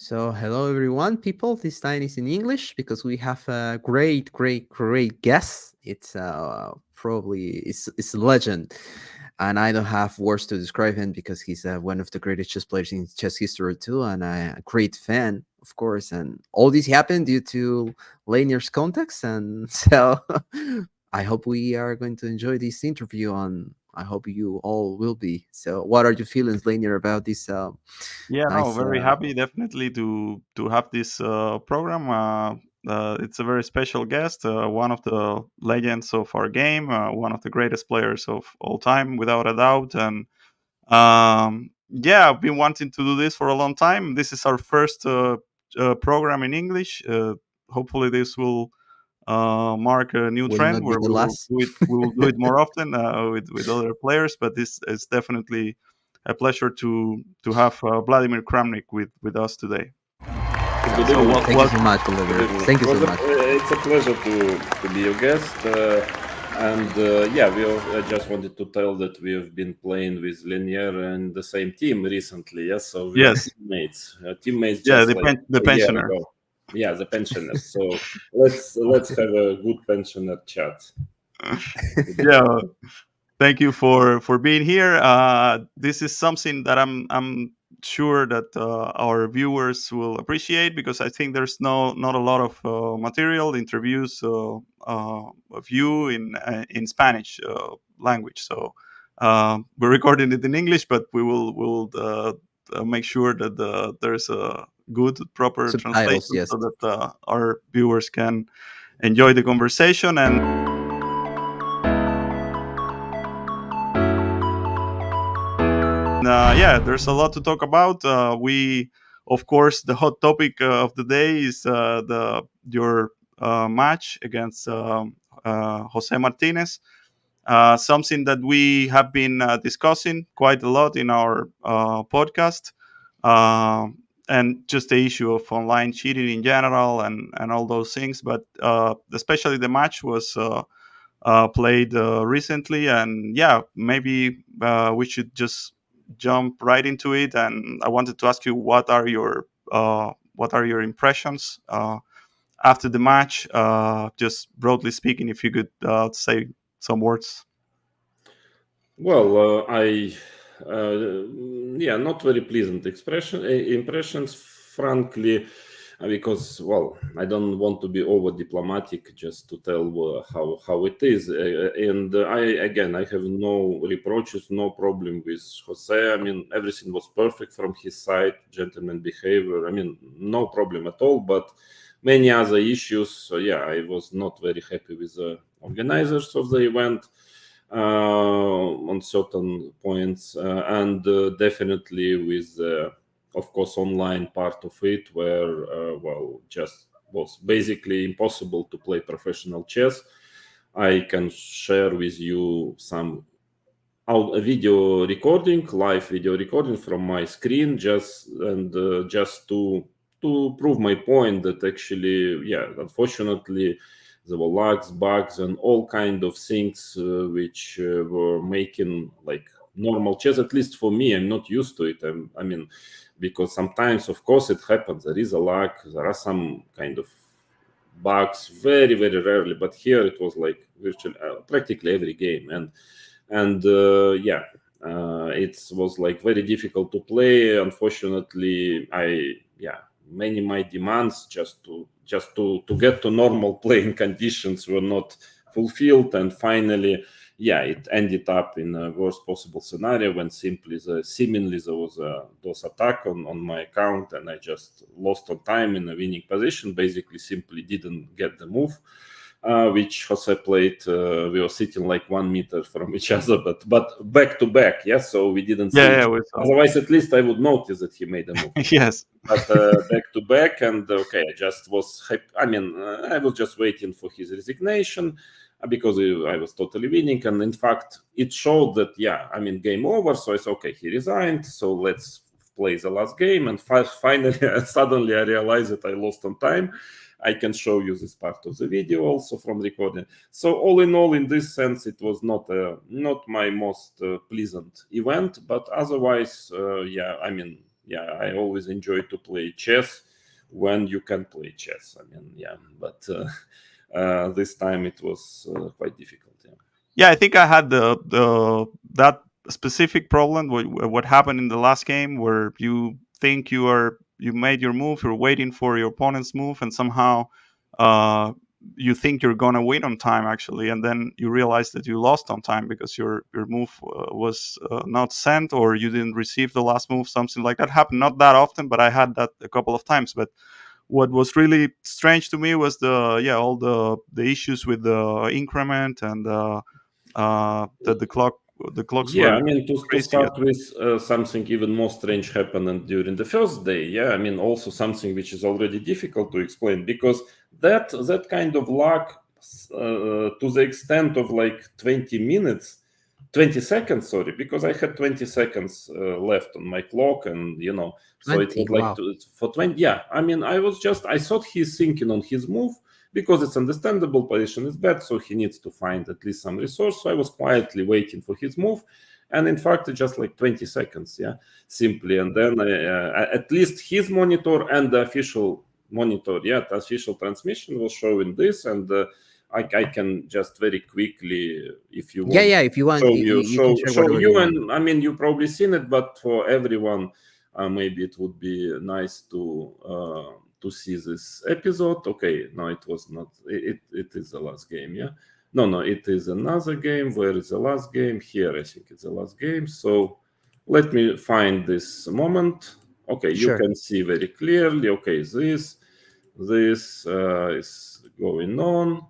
So, hello everyone, people. This time is in English because we have a great guest. It's a legend, and I don't have words to describe him because he's one of the greatest chess players in chess history too, and I'm a great fan, of course. And all this happened due to Lanier's context, and so I hope we are going to enjoy this interview. And I hope you all will be. So, what are your feelings, Lanier, about this Yeah, no, nice? very happy definitely to have this program. It's a very special guest, one of the legends of our game, one of the greatest players of all time, without a doubt. And yeah, I've been wanting to do this for a long time. This is our first program in English. Hopefully, this will mark a new Will trend not be where the last. we will do it more often with other players. But this is definitely a pleasure to have Vladimir Kramnik with us today. Good So evening. Thank you so much, Good Vladimir. evening. Thank you so much. It's a pleasure to be your guest. Yeah, I just wanted to tell that we have been playing with Linier and the same team recently. Yes, so we are yes, teammates yeah, just like the a year pensioner. ago. Yeah, the pensioners. So let's have a good pensioner chat. Yeah, thank you for being here. This is something that I'm sure that our viewers will appreciate because I think there's not a lot of material interviews of you in Spanish language. So we're recording it in English, but we will make sure that there's a good proper Subtitles, translation yes. so that our viewers can enjoy the conversation. And yeah, there's a lot to talk about. Of course, the hot topic of the day is the your match against Jose Martinez. Something that we have been discussing quite a lot in our podcast, uh, and just the issue of online cheating in general and all those things. But especially the match was played recently, and yeah, maybe we should just jump right into it. And I wanted to ask you, what are your impressions after the match? Just broadly speaking, if you could say some words. Well, yeah, not very pleasant impressions, frankly, because, well, I don't want to be over diplomatic just to tell how it is. And I have no reproaches, no problem with Jose. I mean, everything was perfect from his side, gentleman behavior. I mean, no problem at all. But many other issues. So yeah, I was not very happy with the organizers of the event on certain points, and definitely with, of course, online part of it, where well, just was basically impossible to play professional chess. I can share with you some a video recording, live video recording from my screen, just to prove my point that actually, yeah, unfortunately, there were lags, bugs, and all kind of things which were making like normal chess. At least for me, I'm not used to it. I mean, because sometimes, of course, it happens. There is a lag. There are some kind of bugs, very rarely. But here it was like virtually practically every game, and yeah, it was like very difficult to play. Unfortunately, many my demands just to get to normal playing conditions were not fulfilled, and finally, yeah, it ended up in a worst possible scenario when seemingly there was a DOS attack on my account, and I just lost on time in a winning position. Basically, simply didn't get the move which Jose played. We were sitting like 1 meter from each other, but back to back. Yes, so we didn't see Yeah, each yeah, other. we saw. Otherwise, at least I would notice that he made a move. Yes. But back to back, and okay, I just was happy. I mean, I was just waiting for his resignation because I was totally winning, and in fact, it showed that, yeah, I mean, game over. So I said, okay, he resigned, so let's play the last game. And finally, suddenly, I realized that I lost on time. I can show you this part of the video also from recording. So all in all, in this sense, it was not my most pleasant event. But otherwise, yeah, I mean, yeah, I always enjoy to play chess when you can play chess. I mean, yeah, but this time it was quite difficult. Yeah. Yeah, I think I had the that specific problem. What happened in the last game, where you think you made your move, you're waiting for your opponent's move, and somehow uh, you think you're gonna win on time actually, and then you realize that you lost on time because your move was not sent, or you didn't receive the last move. Something like that happened. Not that often, but I had that a couple of times. But what was really strange to me was all the issues with the increment and that the clocks Yeah, were I mean, to crazy. start with, something even more strange happened during the first day. Yeah, I mean, also something which is already difficult to explain, because that kind of luck, to the extent of like 20 seconds, sorry, because I had 20 seconds left on my clock, and so it 20. was like Wow. for 20. Yeah, I mean, I thought he's thinking on his move, because it's understandable, position is bad, so he needs to find at least some resource. So I was quietly waiting for his move, and in fact, just like 20 seconds, yeah, simply. And then at least his monitor and the official monitor, yeah, the official transmission was showing this, and I can just very quickly, if you Yeah, want, yeah. If you want, show you, you, you you can share show whatever you you, want. and I mean, you probably seen it, but for everyone, maybe it would be nice to see this episode. Okay, no, it was not. It is the last game. Yeah, no, it is another game. Where is the last game? Here, I think it's the last game. So let me find this moment. Okay, you Sure. can see very clearly. Okay, this is going on.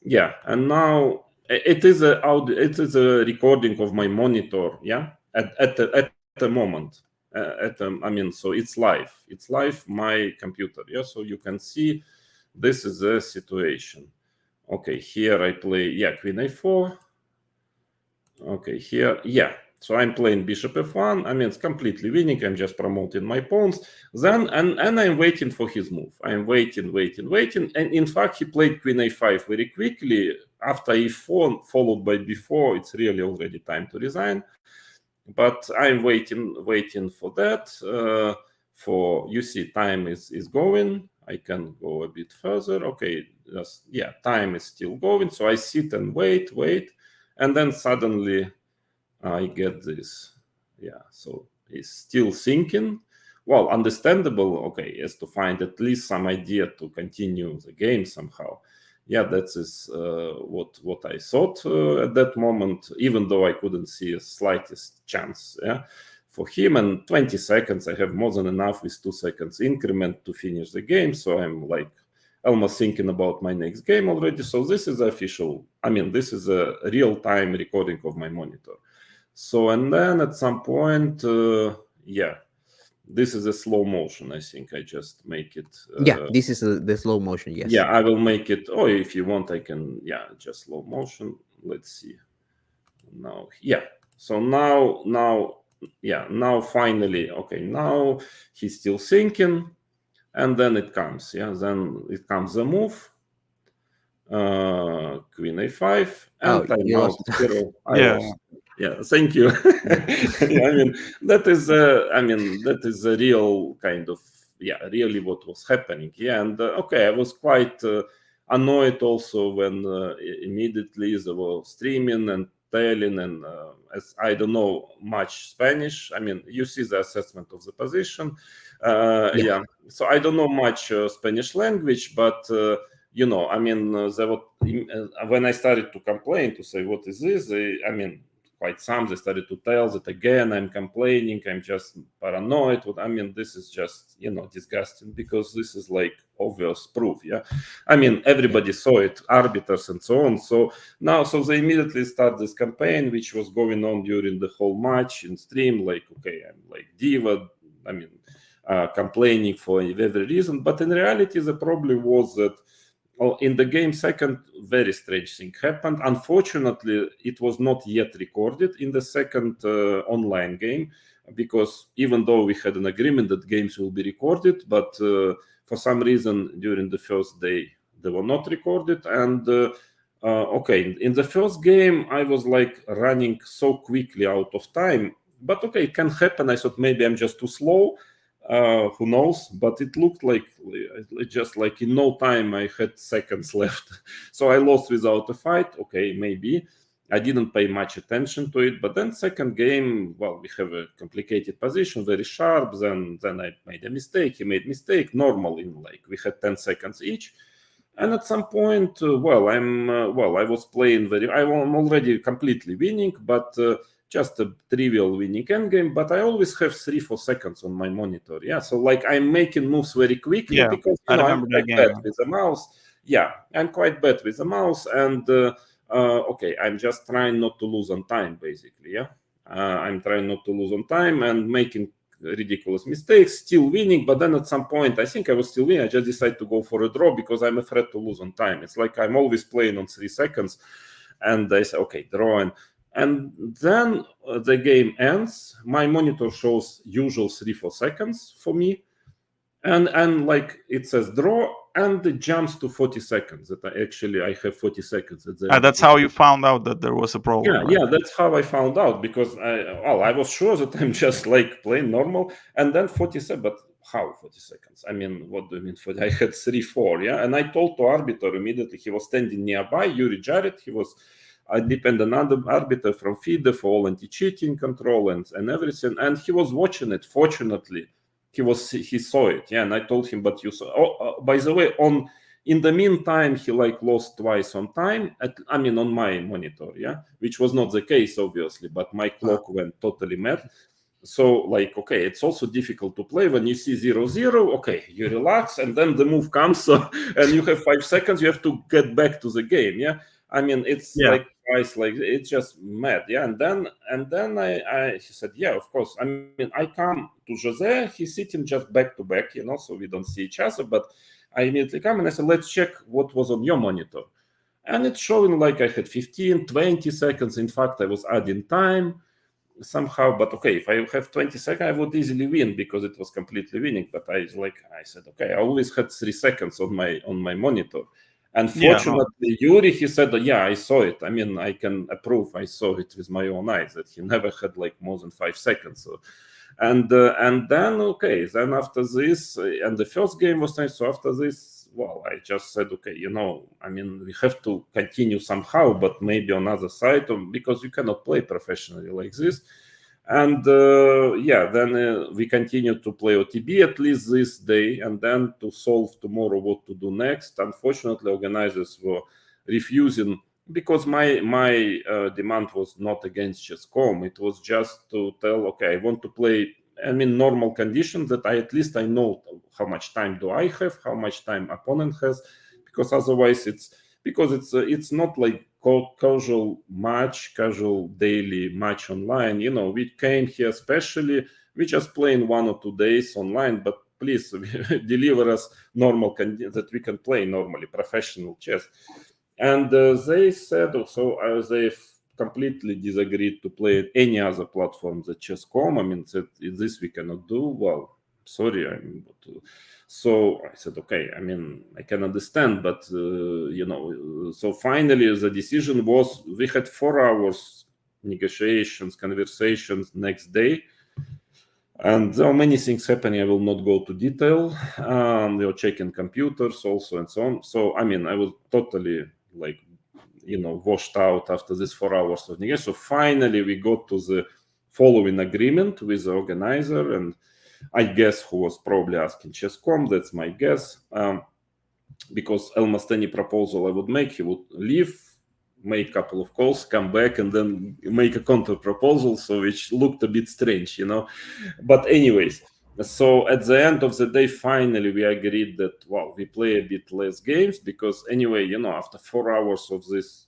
Yeah, and now it is a it is a recording of my monitor. Yeah, at the moment. I mean, so it's live my computer. Yeah, so you can see this is the situation. Okay, here I play, yeah, queen a4. Okay, here, yeah, so I'm playing bishop f1. I mean, it's completely winning. I'm just promoting my pawns. Then and I'm waiting for his move. I'm waiting. And in fact, he played queen a5 very quickly. After e4 followed by b4, it's really already time to resign. But I'm waiting for that. For, you see, time is going. I can go a bit further. Okay, yeah, time is still going. So I sit and wait, and then suddenly I get this. Yeah, so it's still thinking. Well, understandable. Okay, is to find at least some idea to continue the game somehow. Yeah, that is what I thought at that moment, even though I couldn't see a slightest chance. Yeah, for him. And 20 seconds, I have more than enough with 2 seconds increment to finish the game. So I'm like almost thinking about my next game already. So this is official. I mean, this is a real-time recording of my monitor. So, and then at some point, yeah, this is a slow motion. I think I just make it. Yeah, this is the slow motion. Yes. Yeah, I will make it. Oh, if you want, I can. Yeah, just slow motion. Let's see. Now, yeah. So now, yeah. Now finally, okay. Now he's still thinking, and then it comes. Yeah, then it comes the move. Queen a5 and Oh, you timeout lost. zero. I Yeah, lost. Yeah, thank you. Yeah, I mean that is a real kind of, yeah, really what was happening. Yeah, and okay, I was quite annoyed also when immediately they were streaming and telling, and as I don't know much Spanish. I mean, you see the assessment of the position. Yeah. Yeah, so I don't know much Spanish language, but I mean, when I started to complain, to say, what is this? I mean, quite some, they started to tell that again, I'm complaining, I'm just paranoid. I mean, this is just, disgusting, because this is like obvious proof. Yeah. I mean, everybody saw it, arbiters and so on. So now, so they immediately start this campaign, which was going on during the whole match in stream. Like, okay, I'm like diva. I mean, complaining for every reason. But in reality, the problem was that in the game second, very strange thing happened. Unfortunately, it was not yet recorded in the second online game, because even though we had an agreement that games will be recorded, but for some reason during the first day they were not recorded. And okay, in the first game I was like running so quickly out of time but okay, it can happen. I thought maybe I'm just too slow. Who knows? But it looked like just like in no time I had seconds left. So I lost without a fight. Okay, maybe. I didn't pay much attention to it. But then second game, well, we have a complicated position, very sharp. Then I made a mistake. He made mistake. Normal in like we had 10 seconds each. And at some point, I was playing I'm already completely winning, but just a trivial winning endgame. But I always have 3-4 seconds on my monitor. Yeah, so like I'm making moves very quickly because I I'm remember that quite bad game. with the mouse. Yeah, I'm quite bad with the mouse, and okay, I'm just trying not to lose on time, basically. Yeah, I'm trying not to lose on time and making ridiculous mistakes, still winning. But then at some point, I think I was still winning. I just decided to go for a draw because I'm afraid to lose on time. It's like I'm always playing on 3 seconds, and I say, okay, draw, and then the game ends. My monitor shows usual 3-4 seconds for me, and like it says draw, and it jumps to 40 seconds. That I have 40 seconds at the end. That's how you found out that there was a problem. Yeah, right? yeah, that's how I found out, because I was sure that I'm just like playing normal, and then 40 seconds. But how 40 seconds? I mean, what do you mean? I had 3-4, yeah, and I told to arbiter immediately. He was standing nearby, Yuri Jarrett. He was a dependent arbiter from FIDE for all anti-cheating control and everything, and he was watching it. Fortunately, he saw it, yeah, and I told him, but you saw. Oh, by the way, in the meantime, he like lost twice on time. On my monitor, yeah, which was not the case, obviously, but my clock went totally mad. So like, okay, it's also difficult to play when you see 0-0. Okay, you relax, and then the move comes, and you have 5 seconds. You have to get back to the game. Yeah, I mean, it's like twice, like it's just mad. Yeah, and then he said, yeah, of course. I mean, I come to Jose. He's sitting just back to back, so we don't see each other, but I immediately come and I said, let's check what was on your monitor. And it's showing like I had 15, 20 seconds. In fact, I was adding time somehow. But okay, if I have 20 seconds, I would easily win because it was completely winning. But I said, okay, I always had 3 seconds on my monitor. And fortunately, Yuri, he said, yeah, I saw it. I mean, I can approve. I saw it with my own eyes that he never had like more than 5 seconds. So, and then, okay, then after this, and the first game was nice. So after this, well, I just said, okay, I mean, we have to continue somehow, but maybe on other side, because you cannot play professionally like this. And then we continue to play OTB at least this day, and then to solve tomorrow what to do next. Unfortunately, organizers were refusing, because my demand was not against Chess.com. It was just to tell, okay, I want to play, normal conditions, that I know how much time do I have, how much time opponent has, because otherwise it's not like casual daily match online. We came here especially, we just playing 1 or 2 days online, but please deliver us normal that we can play normally professional chess. And they said also they've completely disagreed to play any other platform than Chess.com. I mean, this we cannot do. Well, sorry. So I said, okay, I mean, I can understand, but, so finally the decision was, we had 4 hours negotiations, conversations next day. And there are many things happening. I will not go to detail. We were checking computers also and so on. So, I mean, I was totally like, washed out after this 4 hours of negotiation. So finally we got to the following agreement with the organizer, and I guess who was probably asking Chess.com, that's my guess, because almost any proposal I would make, he would leave, make a couple of calls, come back, and then make a counter proposal, so which looked a bit strange, But anyways, so at the end of the day, finally we agreed that, well, we play a bit less games, because anyway, after 4 hours of this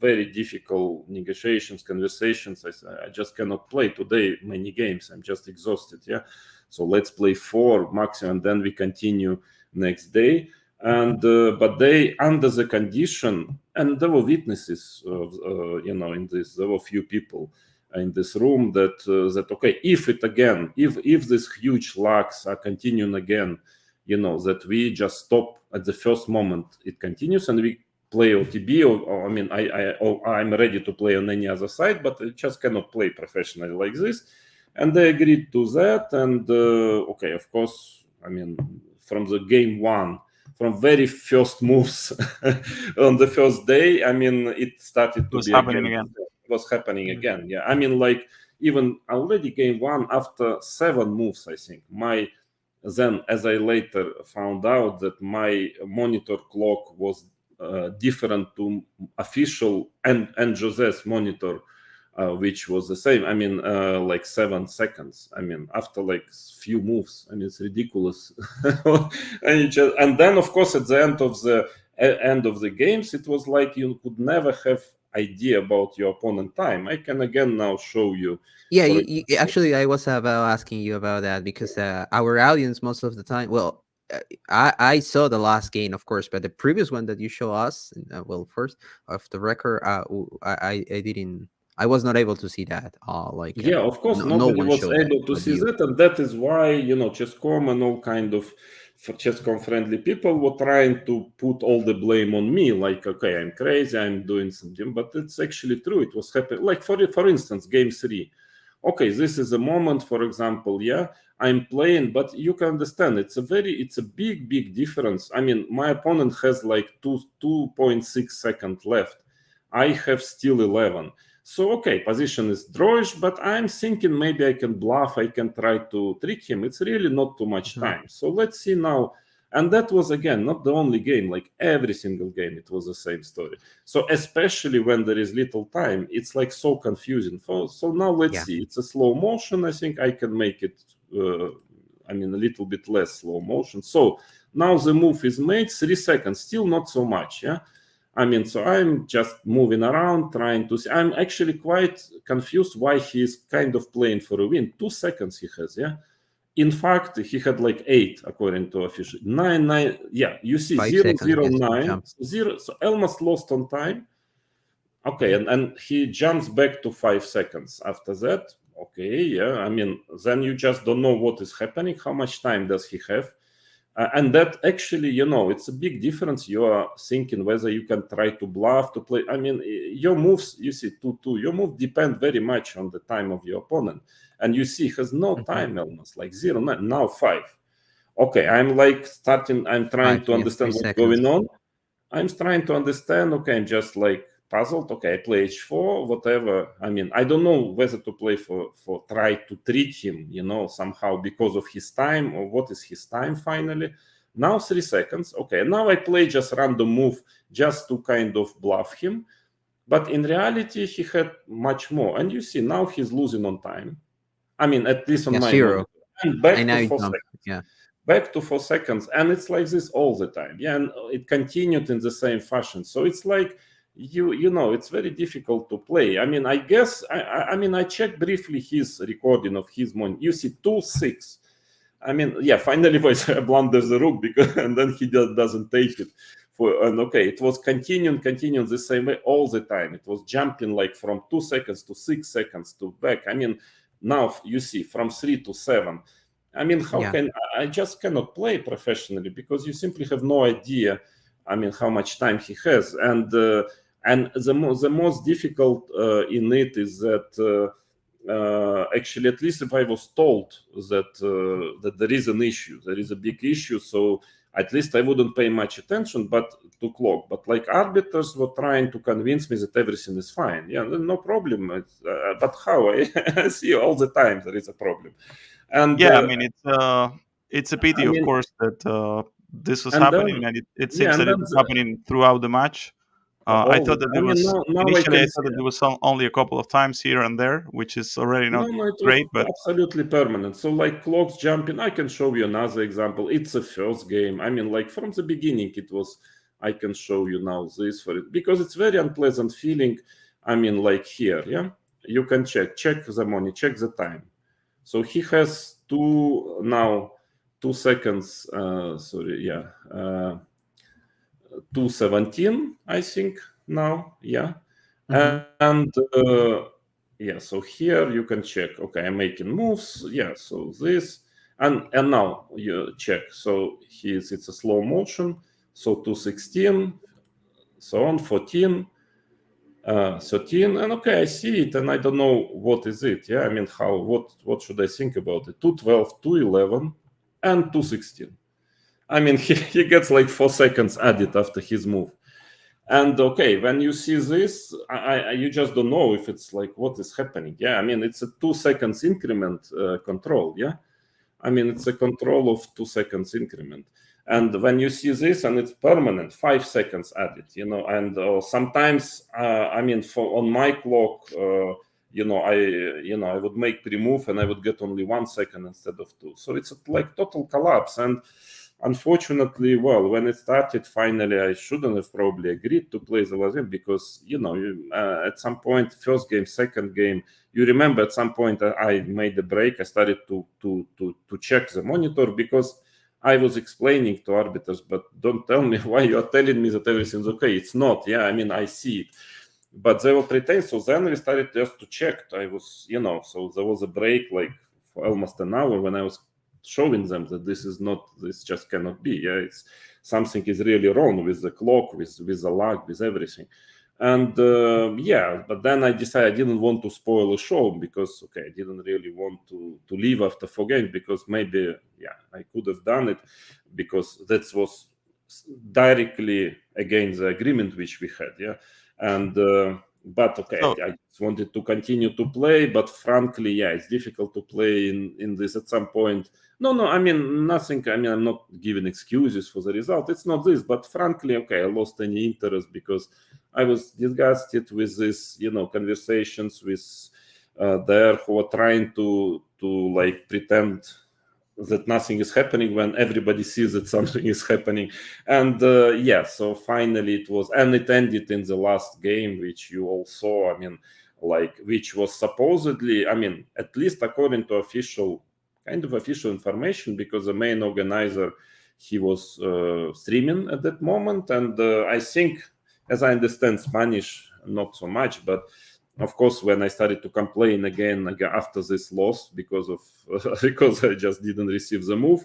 very difficult negotiations, conversations, I just cannot play today many games. I'm just exhausted. Yeah, so let's play 4 maximum, then we continue next day. And but they, under the condition, and there were witnesses, in this, there were few people in this room that okay, if this huge lags are continuing again, that we just stop at the first moment it continues, and we play OTB, or I mean, I'm ready to play on any other side, but I just cannot play professionally like this. and they agreed to that. And okay, of course, I mean, from the game one, from very first moves on the first day, I mean, it started to was be happening again. again. Was happening again. Yeah, I mean, like even already game one, after 7 moves, I think then, as I later found out, that my monitor clock was different to official and Jose's monitor, which was the same. I mean, like 7 seconds. I mean, after like few moves. I mean, it's ridiculous. And then, of course, at the end of the games, it was like you could never have idea about your opponent time. I can again now show you. Yeah, for actually, I was about asking you about that because our audience most of the time, well, I saw the last game, of course, but the previous one that you show us, well, first off the record, I didn't, I was not able to see that. Yeah, of course, No nobody one was showed that, able to but see you. that, and that is why, Chess.com and all kind of for Chess.com friendly people were trying to put all the blame on me, like, okay, I'm crazy, I'm doing something, but it's actually true. It was happening. Like for instance, game 3. Okay, this is a moment, for example, yeah, I'm playing, but you can understand it's a big difference. I mean, my opponent has like 2.6 seconds left. I have still 11. So, okay, position is drawish, but I'm thinking maybe I can bluff, I can try to trick him. It's really not too much time. So let's see now. And that was, again, not the only game, like every single game, it was the same story. So especially when there is little time, it's like so confusing. So now let's see. It's a slow motion. I think I can make it, a little bit less slow motion. So now the move is made, 3 seconds, still not so much, yeah? So I'm just moving around, trying to see. I'm actually quite confused why he's kind of playing for a win. 2 seconds he has, yeah? In fact, he had like 8, according to official. 9. Yeah, you see 5 0, seconds, 0, yes, 9. 0, so almost lost on time. Okay, and he jumps back to 5 seconds after that. Okay, yeah, then you just don't know what is happening. How much time does he have? And that actually, it's a big difference. You are thinking whether you can try to bluff, to play. Your moves, you see, 2-2, your move depend very much on the time of your opponent. And you see, he has no time almost, like 0, 9, now 5. Okay, I'm trying to understand what's going on. I'm trying to understand, okay, I'm just like puzzled. Okay, I play h4, whatever. I don't know whether to play for try to trick him, somehow because of his time, or what is his time finally. Now 3 seconds. Okay, now I play just random move just to kind of bluff him. But in reality, he had much more. And you see, now he's losing on time. At least on my 0. monitor. And back And to now 4 you jump. seconds. Yeah. Back to 4 seconds, and it's like this all the time. Yeah, and it continued in the same fashion. So it's like it's very difficult to play. I guess I checked briefly his recording of his money. You see 2-6. Finally Voice blunders the rook and then he just doesn't take it. It was continuing the same way all the time. It was jumping like from 2 seconds to 6 seconds to back. Now you see from 3 to 7. I just cannot play professionally because you simply have no idea, how much time he has. And the most difficult in it is that actually, at least if I was told that there is an issue, there is a big issue, so at least I wouldn't pay much attention to clock. But like arbiters were trying to convince me that everything is fine. Yeah, no problem. But how? I see all the time there is a problem. And yeah, it's a pity, of course, that this was happening, and it seems that it's happening throughout the match. I thought that initially I thought that there was only a couple of times here and there, which is already not it great, was but absolutely permanent. So like clocks jumping, I can show you another example. It's a first game. Like from the beginning, it was. I can show you now this for it because it's very unpleasant feeling. Like here, yeah, you can check the money, check the time. So he has 2 seconds. 2:17, I think now. Yeah, and so here you can check. Okay, I'm making moves. Yeah, so this and now you check. So it's a slow motion. So 2:16, so on 14. 13, and okay, I see it, and I don't know what is it. Yeah, I mean, what should I think about it? 212, 211, and 216. I mean, he gets like 4 seconds added after his move. And okay, when you see this, you just don't know if it's like what is happening. Yeah, I mean, it's a 2 seconds increment control. Yeah, I mean, it's a control of 2 seconds increment. And when you see this, and it's permanent, 5 seconds added, and sometimes, I mean, on my clock, I would make pre-move and I would get only 1 second instead of 2. So it's like total collapse. And unfortunately, well, when it started, finally, I shouldn't have probably agreed to play the last game because, at some point, first game, second game, you remember at some point I made a break. I started to check the monitor because I was explaining to arbiters, but don't tell me why you are telling me that everything's okay. It's not. Yeah, I mean, I see it. But they were pretending. So then we started just to check. I was, so there was a break like for almost an hour when I was showing them that this just cannot be. Yeah, it's something is really wrong with the clock, with the lag, with everything. And but then I decided I didn't want to spoil a show because I didn't really want to leave after 4 games because maybe I could have done it because that was directly against the agreement which we had. Yeah, and but I just wanted to continue to play, but frankly, it's difficult to play in this at some point. No, I mean, nothing. I mean, I'm not giving excuses for the result. It's not this, but frankly, I lost any interest because I was disgusted with this, conversations with there who were trying to like pretend that nothing is happening when everybody sees that something is happening. And so finally it was, and it ended in the last game, which you all saw. I mean, which was supposedly, I mean, at least according to official information, because the main organizer, he was streaming at that moment. And I think, as I understand Spanish, not so much, but of course, when I started to complain again after this loss because I just didn't receive the move,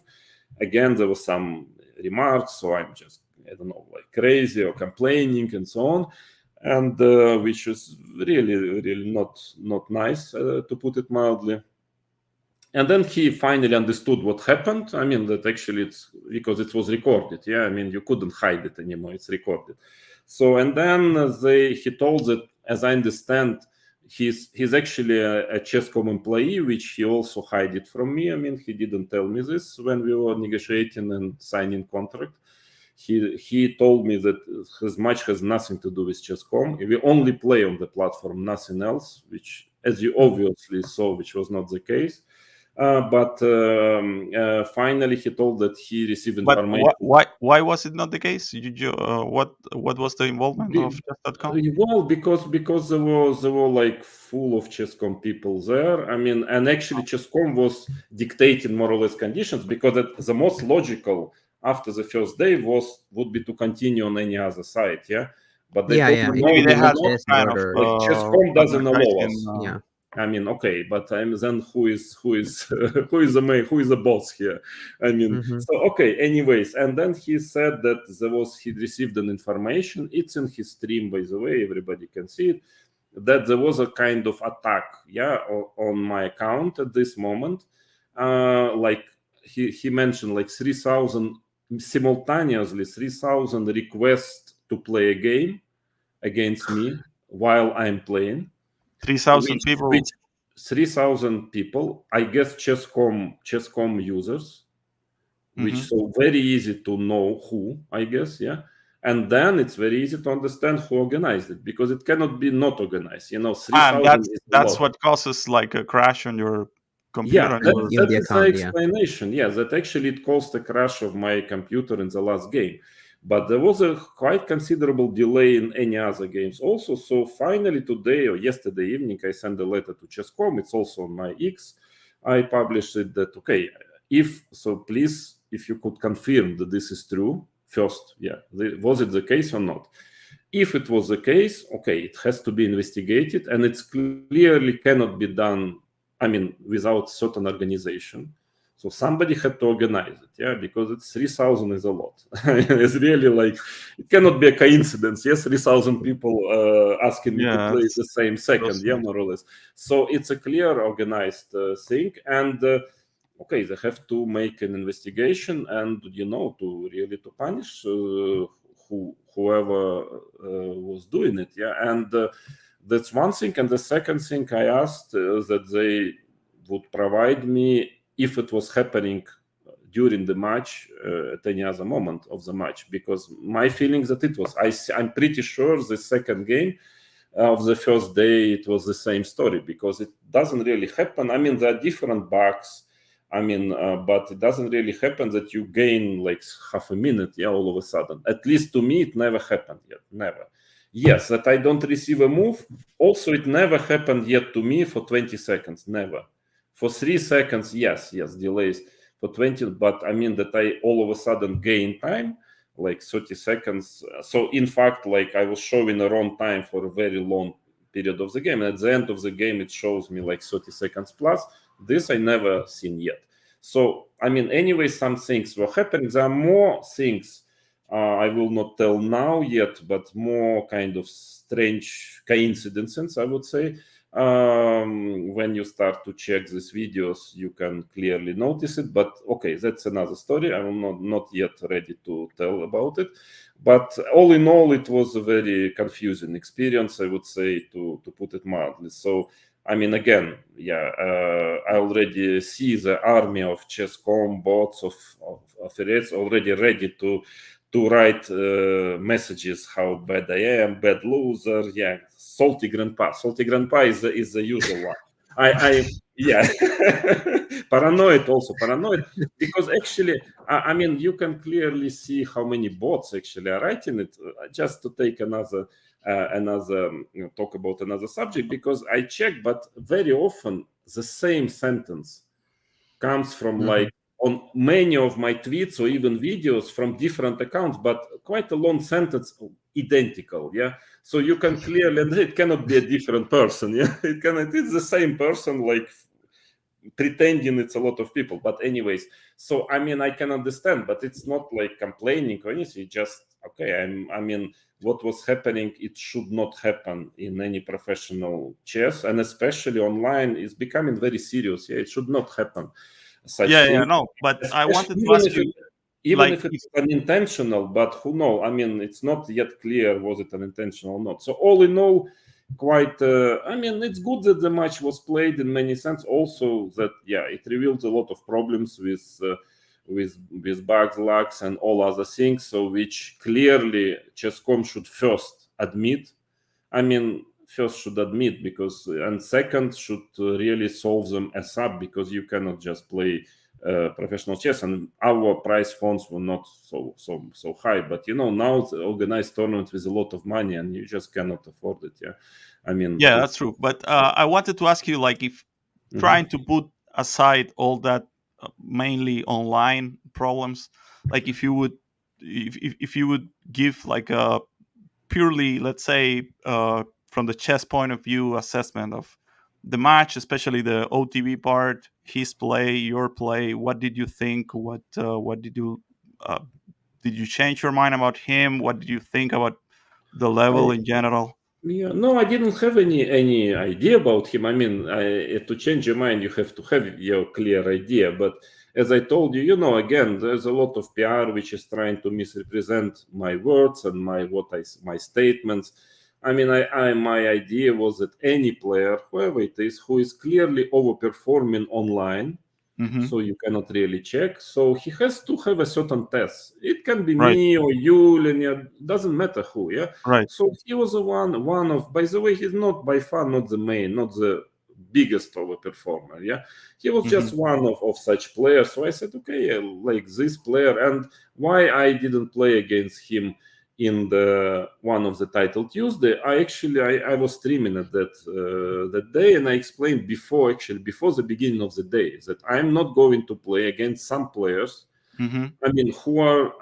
again there was some remarks. So I'm just, I don't know, like crazy or complaining and so on, and which was really, really not nice, to put it mildly. And then he finally understood what happened. I mean, that actually it's because it was recorded. Yeah, I mean, you couldn't hide it anymore. It's recorded. So, and then he told that, as I understand, he's actually a Chess.com employee, which he also hid it from me. I mean, he didn't tell me this when we were negotiating and signing contract. He told me that his match has nothing to do with Chess.com. We only play on the platform, nothing else, which, as you obviously saw, which was not the case. But finally, he told that he received information. But why was it not the case? What was the involvement of Chess.com? Well, because there were like full of Chess.com people there. I mean, and actually Chess.com was dictating more or less conditions because the most logical after the first day would be to continue on any other site. Yeah, but they maybe they had kind of Chess.com doesn't allow us. Yeah. I mean, okay, but then who is the main, who is the boss here? I mean, so okay. Anyways, and then he said that he received an information. It's in his stream, by the way. Everybody can see it. That there was a kind of attack, on my account at this moment. Like he mentioned, like 3,000 simultaneously, 3,000 requests to play a game against me while I'm playing. 3,000 people. 3,000 people, I guess Chess.com users, which so very easy to know who, I guess, and then it's very easy to understand who organized it because it cannot be not organized. 3,000. That's what causes like a crash on your computer. That is the explanation. Yeah, that actually it caused a crash of my computer in the last game. But there was a quite considerable delay in any other games also. So finally today or yesterday evening, I sent a letter to Chess.com. It's also on my X. I published it that, please, if you could confirm that this is true first. Was it the case or not? If it was the case, it has to be investigated. And it clearly cannot be done, I mean, without certain organization. So somebody had to organize it, yeah, because it's 3,000 is a lot. It's really like, it cannot be a coincidence. Yes, 3,000 people asking me to play Yes. the same second, Awesome. yeah, more or less. So it's a clear organized thing, and okay, they have to make an investigation and to really to punish whoever was doing it, yeah. And that's one thing. And the second thing I asked that they would provide me if it was happening during the match at any other moment of the match, because my feeling that it was, I'm pretty sure the second game of the first day it was the same story, because it doesn't really happen. I mean, there are different bugs. I mean, but it doesn't really happen that you gain like half a minute, yeah, all of a sudden. At least to me, it never happened yet. Never. Yes, that I don't receive a move. Also, it never happened yet to me for 20 seconds. Never. For 3 seconds, yes, delays. For 20, but I mean that I all of a sudden gain time, like 30 seconds. So in fact, like I was showing a wrong time for a very long period of the game. And at the end of the game, it shows me like 30 seconds plus. This I never seen yet. So, I mean, anyway, some things were happening. There are more things I will not tell now yet, but more kind of strange coincidences, I would say. When you start to check these videos, you can clearly notice it. But okay, that's another story. I'm not yet ready to tell about it. But all in all, it was a very confusing experience, I would say, to put it mildly. So, I mean, again, yeah, I already see the army of chess.com bots of affiliates already ready to write messages how bad I am, bad loser, yeah, salty grandpa. Salty grandpa is the usual one. I yeah, paranoid because actually, I mean, you can clearly see how many bots actually are writing it. Just to take another talk about another subject, because I check, but very often the same sentence comes from like on many of my tweets or even videos from different accounts, but quite a long sentence, identical, yeah. So you can clearly, and it cannot be a different person, yeah. It's the same person, like pretending it's a lot of people. But anyways, so I mean, I can understand, but it's not like complaining or anything. Just okay. I mean, what was happening, it should not happen in any professional chess, and especially online, is becoming very serious. Yeah, it should not happen. Such thing. No, but I wanted to Even ask if you, even like, if it's unintentional, but who knows? I mean, it's not yet clear was it unintentional or not. So all in all, quite. I mean, it's good that the match was played in many sense. Also, that it revealed a lot of problems with bugs, lags, and all other things. So which clearly chess.com should first admit. I mean, first should admit, because and second should really solve them ASAP, because you cannot just play professional chess, and our prize funds were not so high. But now it's organized tournament with a lot of money, and you just cannot afford it. Yeah, I mean, yeah, that's true. But I wanted to ask you, like, if trying to put aside all that mainly online problems, like if you would, if you would give like a purely, let's say, from the chess point of view assessment of the match, especially the OTV part, his play, your play. What did you think? What did you change your mind about him? What did you think about the level I, in general? Yeah, no, I didn't have any idea about him. I mean, to change your mind, you have to have your clear idea. But as I told you, again, there's a lot of PR which is trying to misrepresent my words and my statements. I mean, my idea was that any player, whoever it is, who is clearly overperforming online, so you cannot really check. So he has to have a certain test. It can be Right, me or you, Lenya, doesn't matter who, yeah. right. So he was one of. By the way, he's not by far not the main, not the biggest overperformer. Yeah, he was just one of such players. So I said, okay, like this player, and why I didn't play against him in the one of the title Tuesday. I was streaming at that day, and I explained before the beginning of the day that I'm not going to play against some players. I mean, who are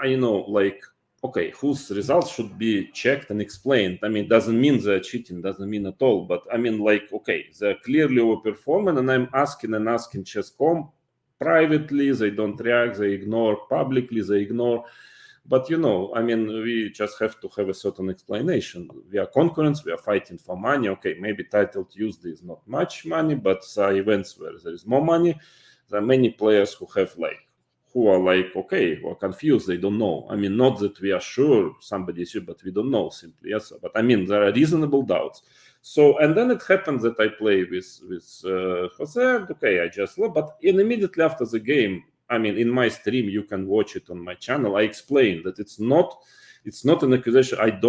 like, okay, whose results should be checked and explained. I mean, doesn't mean they're cheating, doesn't mean at all. But I mean, like, okay, they're clearly overperforming, and I'm asking chess.com privately, they don't react, they ignore publicly, they ignore. But we just have to have a certain explanation. We are concurrents, we are fighting for money. Okay, maybe Title Tuesday is not much money, but events where there is more money. There are many players who are confused, they don't know. Not that we are sure somebody is sure, but we don't know simply. Yes, but there are reasonable doubts. So, and then it happens that I play with Jose. Okay, I just love, but immediately after the game, in my stream, you can watch it on my channel. I explain that it's not an accusation. It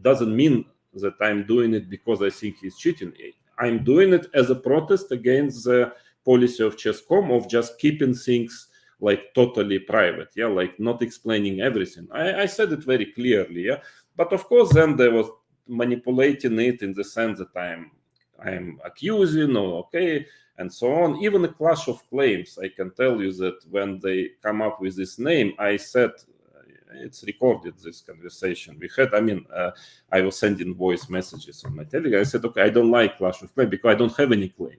doesn't mean that I'm doing it because I think he's cheating. I'm doing it as a protest against the policy of Chess.com of just keeping things like totally private, like not explaining everything. I said it very clearly, but of course then there was manipulating it in the sense that I'm accusing and so on. Even a Clash of Claims, I can tell you that when they come up with this name, I said, it's recorded, this conversation we had. I was sending voice messages on my Telegram. I said, okay, I don't like Clash of Claims because I don't have any claim.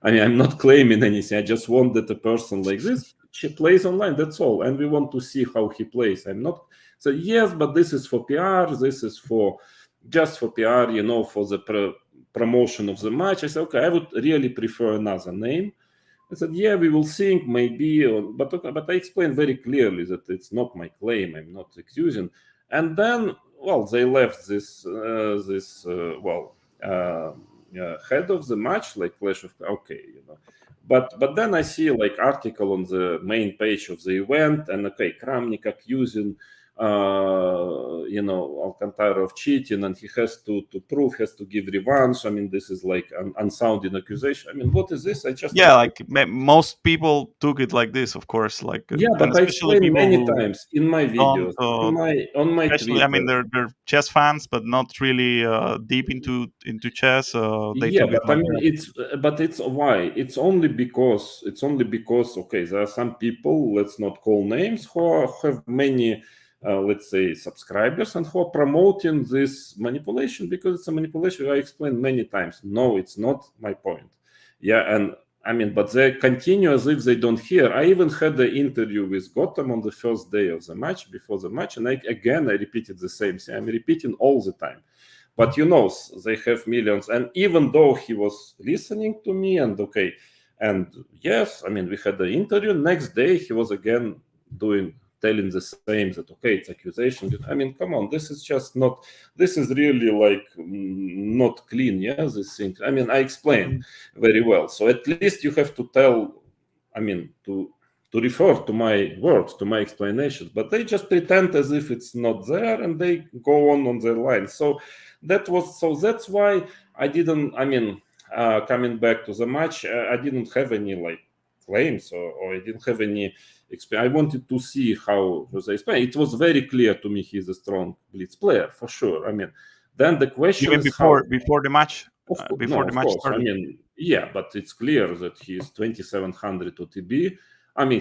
I'm not claiming anything. I just want that a person like this, she plays online, that's all. And we want to see how he plays. I'm not, so yes, but this is for PR, this is just for PR, for the promotion of the match. I said, okay, I would really prefer another name. I said, yeah, we will think maybe, but I explained very clearly that it's not my claim. I'm not accusing. And then, they left this head of the match, like Clash of, but then I see like article on the main page of the event, and Kramnik accusing Alcantara of cheating, and he has to prove, has to give revenge. This is like an unsounding accusation. What is this? Most people took it like this, of course. But I explained many times in my videos, on my especially, Twitter. they're chess fans, but not really deep into chess. It's why? It's only because there are some people, let's not call names, who have many let's say subscribers and who are promoting this manipulation because it's a manipulation. I explained many times. No, it's not my point. But they continue as if they don't hear. I even had the interview with Gotham on the first day of the match, before the match, and I repeated the same thing. I'm repeating all the time. But they have millions, and even though he was listening to me, and yes, we had the interview. Next day, he was again telling the same, that it's accusation. Come on, this is just not. This is really like not clean. This thing. I explained very well. So at least you have to tell. To refer to my words, to my explanations. But they just pretend as if it's not there, and they go on their line. So that's why I didn't. Coming back to the match, I didn't have any claims or I didn't have any. I wanted to see how Jose explained. It was very clear to me he's a strong blitz player for sure. Then the question even is before the match, before the match started. But it's clear that he's 2700 OTB.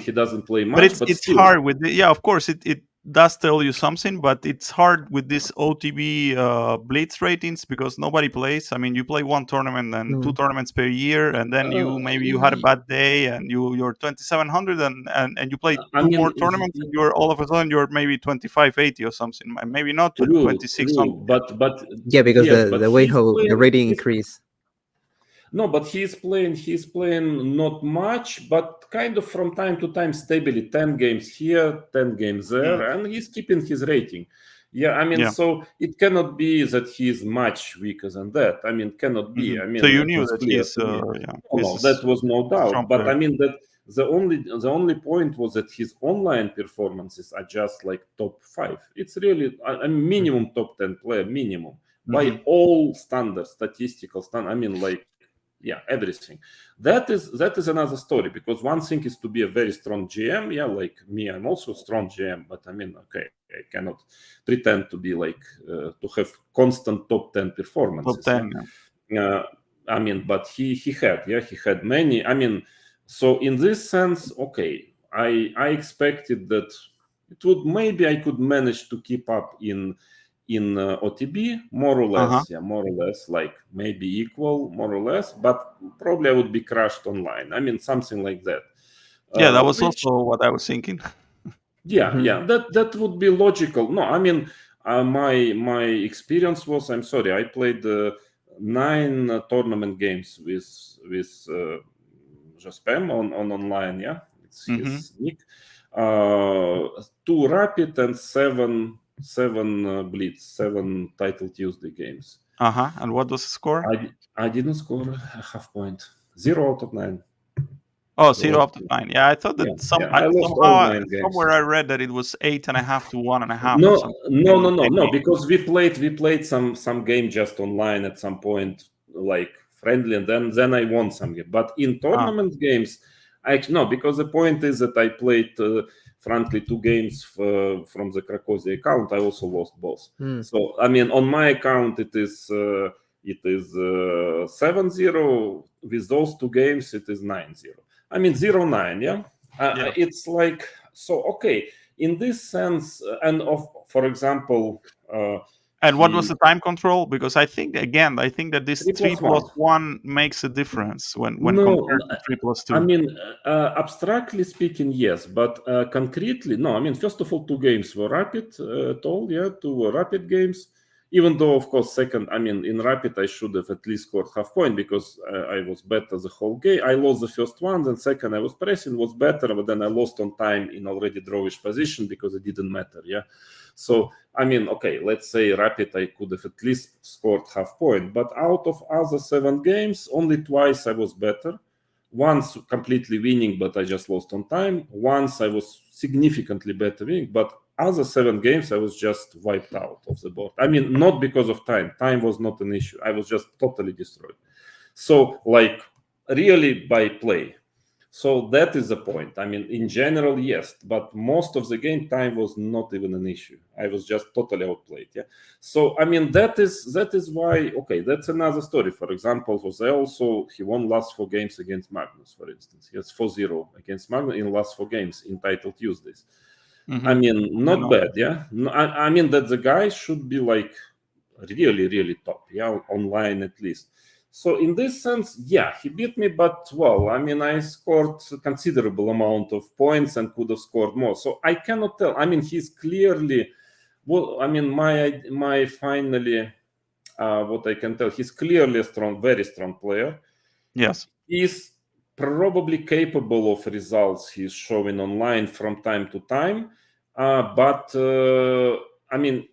He doesn't play much, but it's still. hard with of course it does tell you something, but it's hard with this OTB blitz ratings because nobody plays. You play one tournament and 2 tournaments per year, and then you had a bad day and you're 2700 and you play 2 more tournaments and you're all of a sudden you're maybe 2580 or something, maybe not 2600. But because the way how the rating increase. No, but he's playing not much, but kind of from time to time stably, 10 games here, 10 games there, and he's keeping his rating. So it cannot be that he's much weaker than that. Cannot be. So you knew that he's that was no doubt. But that the only point was that his online performances are just like top 5. It's really a minimum top 10 player, minimum by all standards, statistical standards. Everything. That is another story, because one thing is to be a very strong GM. Like me, I'm also a strong GM, but I cannot pretend to be to have constant top 10 performances. Top 10. But he had many. So in this sense, I expected that it would, maybe I could manage to keep up in OTB, more or less, more or less, like maybe equal, more or less, but probably I would be crushed online. Something like that. Yeah, that was which also what I was thinking. yeah, that would be logical. No, I mean, my experience was, I'm sorry, I played 9 tournament games with Jaspem on online. Yeah, it's his nick. 2 rapid and 7 blitz, 7 title Tuesday games. And what was the score? I didn't score a half point. 0 out of 9. Oh, 0 out of 9. Yeah, I thought that I lost all 9 games. somewhere I read that it was 8.5 to 1.5 or something. No, because we played some game just online at some point, like friendly, and then I won some game. But in tournament games, because the point is that I played frankly 2 games from the Krakowi account. I also lost both. So I mean, on my account it is 7-0. With those 2 games it is 9-0. I mean 0-9. Yeah. It's like, so okay. In this sense, for example, and what was the time control? Because I think that this 3+1 makes a difference when compared to 3+2. I mean, abstractly speaking, yes, but concretely, no. I mean, first of all, 2 games were rapid at all. Yeah, 2 were rapid games. Even though, of course, second, I mean, in rapid, I should have at least scored half point because I was better the whole game. I lost the first one, then second, I was pressing, was better, but then I lost on time in already drawish position because it didn't matter. Yeah. So, I mean, okay, let's say rapid, I could have at least scored half point. But out of other 7 games, only twice I was better. Once completely winning, but I just lost on time. Once I was significantly better winning, but other 7 games, I was just wiped out of the board. I mean, not because of time. Time was not an issue. I was just totally destroyed. So, like, really by play. So that is the point. I mean, in general, yes, but most of the game time was not even an issue. I was just totally outplayed. Yeah. So I mean, that is why. Okay, that's another story. For example, Jose also, he won last 4 games against Magnus, for instance. He has 4-0 against Magnus in last 4 games in title Tuesdays. I mean, not bad. Yeah. I mean that the guy should be like really, really top. Yeah, online at least. So in this sense, yeah, he beat me, but well, I mean, I scored a considerable amount of points and could have scored more. So I cannot tell. I mean, he's clearly, well, I mean, my finally, what I can tell, he's clearly a strong, very strong player. Yes. He's probably capable of results he's showing online from time to time. But I mean,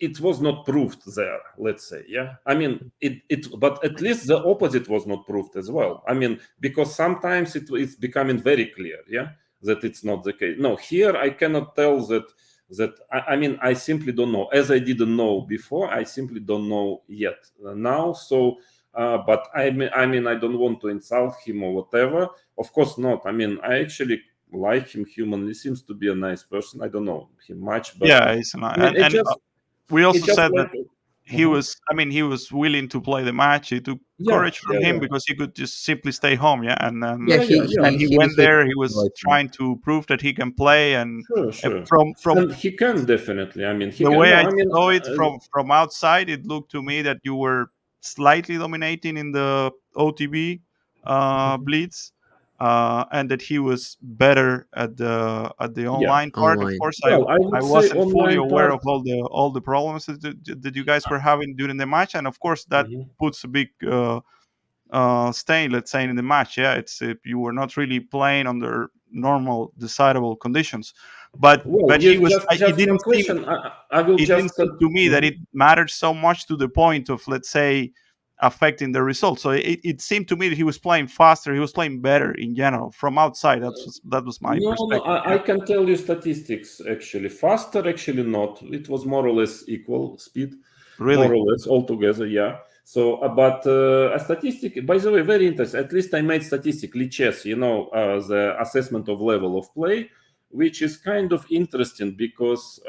it was not proved there, let's say. Yeah, I mean but at least the opposite was not proved as well. I mean, because sometimes it's becoming very clear, yeah, that it's not the case. No, here I cannot tell that I mean, I simply don't know. As I didn't know before, I simply don't know yet now. So but I mean I don't want to insult him or whatever, of course not. I mean, I actually like him humanly, seems to be a nice person. I don't know him much, but yeah, he's nice. I mean, we also said like, that he was, I mean, he was willing to play the match. It took courage from him because he could just simply stay home. Yeah. And he went there. He was trying to prove that he can play. And sure. From and he can definitely. I mean, the way I saw it from outside, it looked to me that you were slightly dominating in the OTB blitz. And that he was better at the online part. Of course, I wasn't fully aware of all the problems that you guys were having during the match, and of course that puts a big stain, let's say, in the match. Yeah, it's you were not really playing under normal, decidable conditions. But he was. It didn't seem to me that it mattered so much to the point of, let's say, affecting the result. So it seemed to me that he was playing faster. He was playing better in general from outside. That was my perspective. I can tell you statistics. Actually, faster. Actually, not. It was more or less equal speed. Really, more or less altogether. Yeah. So, but a statistic. By the way, very interesting. At least I made statistically chess. You know, the assessment of level of play, which is kind of interesting because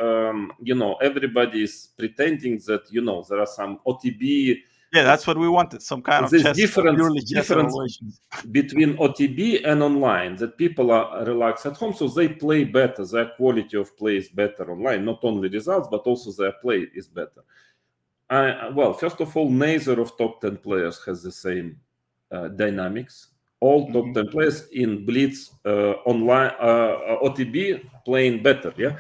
you know, everybody is pretending that, you know, there are some OTB. Yeah, that's what we wanted. Some kind of chess, difference between OTB and online, that people are relaxed at home, so they play better. Their quality of play is better online. Not only results, but also their play is better. Well, first of all, neither of top 10 players has the same dynamics. all top 10 players in Blitz online OTB playing better. Yeah,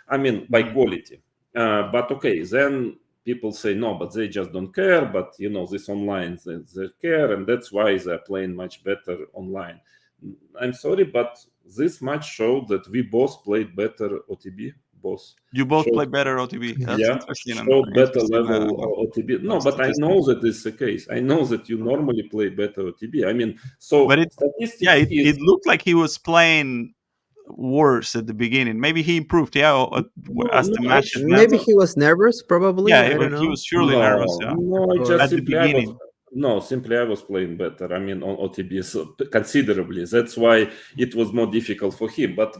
I mean by quality. But okay, then people say no, but they just don't care. But this online they care, and that's why they're playing much better online. I'm sorry, but this match showed that we both played better OTB. Both. You both showed, play better OTB. That's yeah, interesting. showed better Interesting, level OTB. No, but I know that it's the case. I know that you normally play better OTB. I mean, so but statistics it looked like he was playing worse at the beginning. Maybe he improved, as the match advanced. Maybe he was nervous, probably. Yeah, I don't he know. was surely nervous. Yeah, No, just at the simply I was. beginning. No, simply I was playing better. I mean, on OTB so considerably. That's why it was more difficult for him. But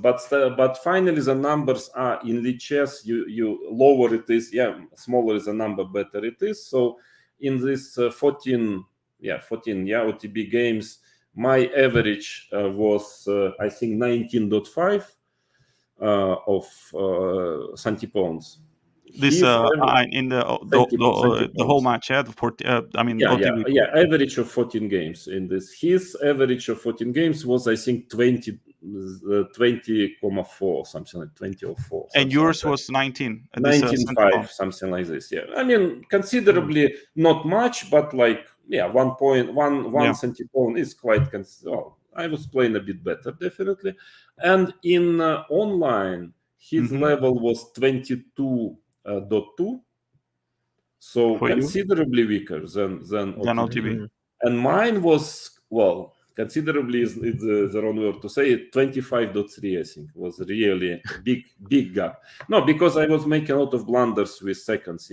finally, the numbers are in lead chess. You lower it is, smaller is the number, better it is. So in this 14 OTB games, my average was I think 19.5 of centipones. This in the whole match, yeah. OTB. Yeah, average of 14 games in this. His average of 14 games was, I think, 20,4, something like 20 or 4. And yours was 19. 19.5, something like this. Yeah, I mean, considerably not much, but like 1 centipone is quite considerable. I was playing a bit better, definitely. And in online, his level was 22.2, so considerably weaker than OTB. And mine was, considerably is the wrong word to say it, 25.3, I think, was really big gap. No, because I was making a lot of blunders with seconds,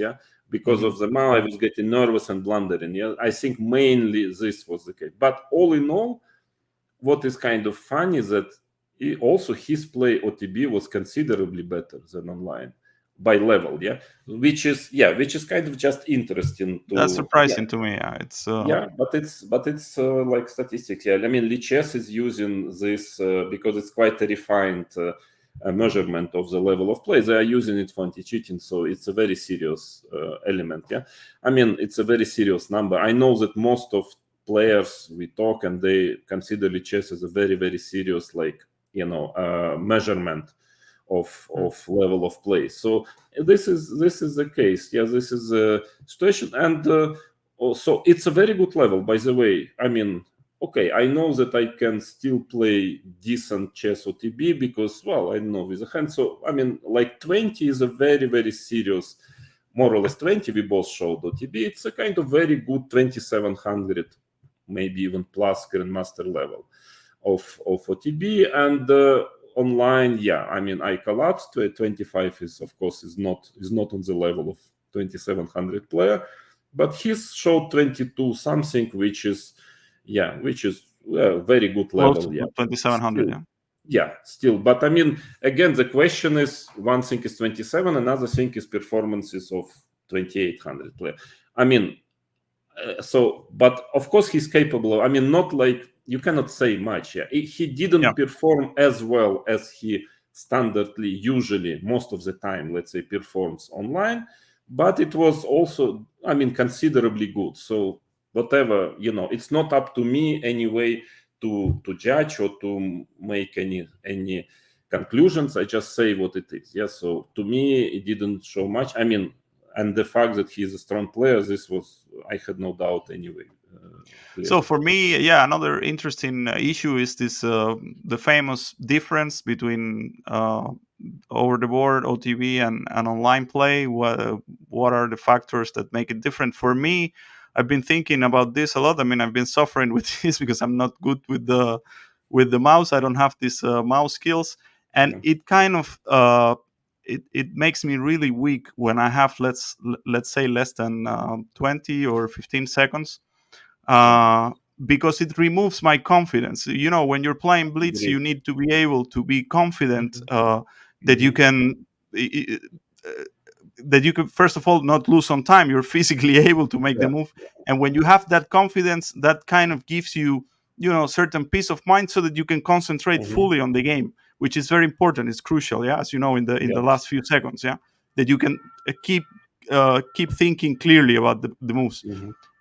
because of the mouse, I was getting nervous and blundering. I think mainly this was the case. But all in all, what is kind of funny is that his play OTB was considerably better than online by level, which is kind of just interesting. That's surprising to me. It's but it's like statistics. I mean, Lichess is using this because it's quite a refined measurement of the level of play. They are using it for anti-cheating, so it's a very serious element. I mean, it's a very serious number. I know that most of players we talk and they consider Lichess as a very, very serious measurement of level of play. So this is the case. This is a situation, and also it's a very good level, by the way. I mean, okay, I know that I can still play decent chess OTB because, I know with a hand. So I mean, like 20 is a very, very serious, more or less 20. We both showed OTB. It's a kind of very good 2700, maybe even plus grandmaster level of OTB. And online, I mean, I collapsed to 25 is not on the level of 2700 player, but he's showed 22 something, which is very good level. 2700. Still. But I mean, again, the question is, one thing is 27, another thing is performances of 2800 player. I mean, but of course he's capable of, I mean, not like, you cannot say much. He didn't perform as well as he standardly, usually, most of the time, let's say, performs online. But it was also, I mean, considerably good. So whatever, it's not up to me anyway to judge or to make any conclusions. I just say what it is. So to me, it didn't show much. I mean, and the fact that he's a strong player, I had no doubt anyway. So for me, another interesting issue is this the famous difference between over the board OTB and online play. What are the factors that make it different? For me, I've been thinking about this a lot. I mean, I've been suffering with this because I'm not good with the mouse. I don't have these mouse skills, and it kind of it makes me really weak when I have let's say less than 20 or 15 seconds. Because it removes my confidence. When you're playing Blitz, you need to be able to be confident that you can first of all not lose on time. You're physically able to make the move, and when you have that confidence, that kind of gives you certain peace of mind so that you can concentrate fully on the game, which is very important. It's crucial, as you know, in the last few seconds, that you can keep thinking clearly about the moves.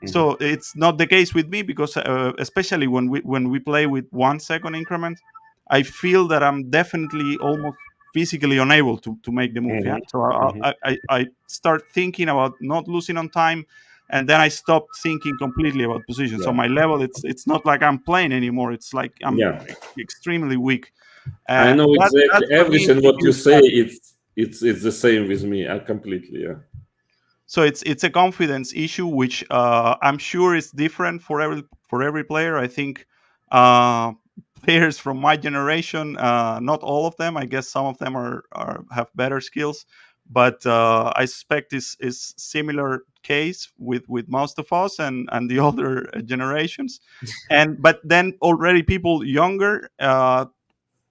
So it's not the case with me because especially when we play with 1 second increment, I feel that I'm definitely almost physically unable to make the move. Yeah. So I start thinking about not losing on time, and then I stop thinking completely about position. So Yeah. my level, it's not like I'm playing anymore. It's like I'm Yeah. extremely weak. I know That exactly for me everything what you introduced say. that. It's the same with me. I completely, yeah. So it's a confidence issue, which I'm sure is different for every player. I think uh, players from my generation, not all of them. I guess some of them are have better skills, but I suspect is similar case with most of us and the older generations. And but then already people younger,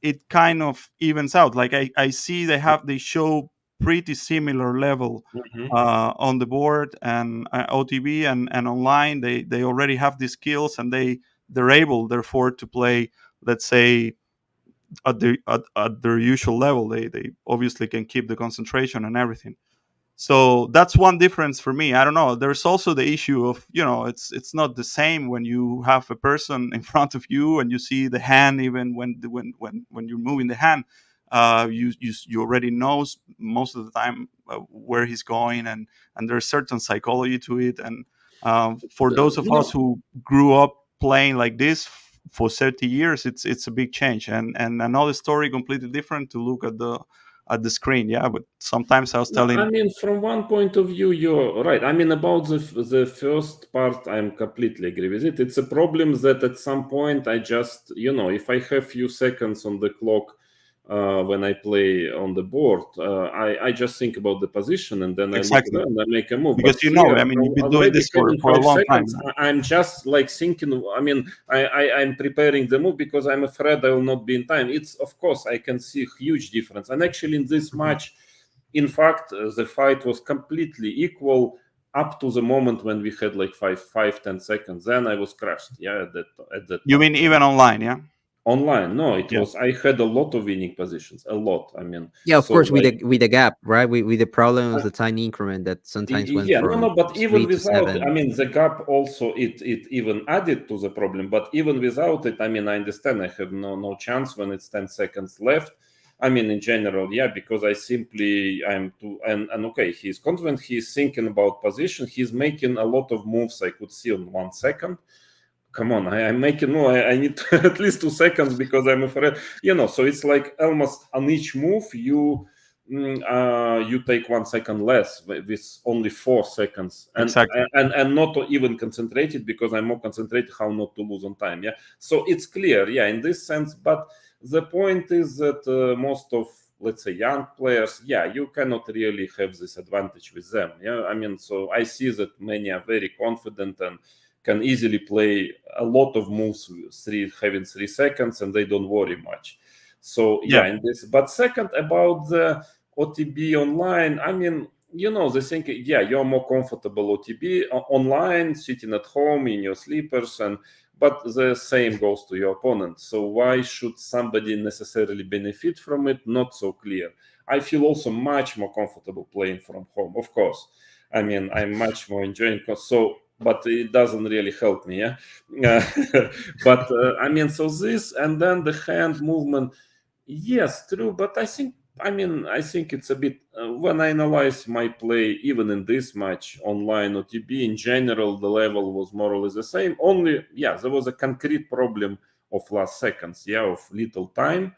it kind of evens out. Like I see they show pretty similar level on the board and OTB and online. They already have the skills and they're able therefore to play, let's say, at their usual level. They obviously can keep the concentration and everything. So that's one difference for me. I don't know, there's also the issue of, it's not the same when you have a person in front of you and you see the hand. Even when you're moving the hand, you already knows most of the time where he's going, and there's certain psychology to it. And for those of us No, who grew up playing like this for 30 years, it's a big change, and another story completely different to look at the screen. Yeah, but sometimes I was no, I telling. mean, from one point of view, you're right. I mean, about the first part, I'm completely agree with it. It's a problem that at some point I just, if I have few seconds on the clock when I play on the board, I just think about the position and then I look Exactly, around and I make a move. But because here, I mean, you've been doing already this having for a five long time. seconds, I'm just like thinking. I mean, I'm preparing the move because I'm afraid I will not be in time. It's, of course, I can see huge difference. And actually, in this match, in fact, the fight was completely equal up to the moment when we had like 10 seconds. Then I was crushed. Yeah, at that You point. mean even online? Yeah. Online, no, it Yeah. was. I had a lot of winning positions, a lot. I mean, Yeah, of so course, with like, the gap, right? With the problems, the tiny increment that sometimes went yeah, no, from but even 3 to without, I 7. mean, the gap also it even added to the problem. But even without it, I mean, I understand I have no chance when it's 10 seconds left. I mean, in general, yeah, because I simply I'm too and okay, he's confident, he's thinking about position, he's making a lot of moves I could see on 1 second. Come on, I'm making more. I need at least 2 seconds because I'm afraid, So it's like almost on each move you take 1 second less with only 4 seconds, and Exactly. and not even concentrated because I'm more concentrated how not to lose on time. Yeah, so it's clear, yeah, in this sense. But the point is that most of, let's say, young players, yeah, you cannot really have this advantage with them. Yeah, I mean, so I see that many are very confident and can easily play a lot of moves having 3 seconds, and they don't worry much. So Yeah. yeah, in this. But second, about the OTB online, I mean, they think, yeah, you're more comfortable OTB online, sitting at home in your sleepers, but the same goes to your opponent. So why should somebody necessarily benefit from it? Not so clear. I feel also much more comfortable playing from home, of course. I mean, I'm much more enjoying. So, but it doesn't really help me, yeah. But I mean, so this and then the hand movement, yes, true. But I think it's a bit when I analyze my play, even in this match online or TB in general, the level was more or less the same. Only, yeah, there was a concrete problem of last seconds, yeah, of little time,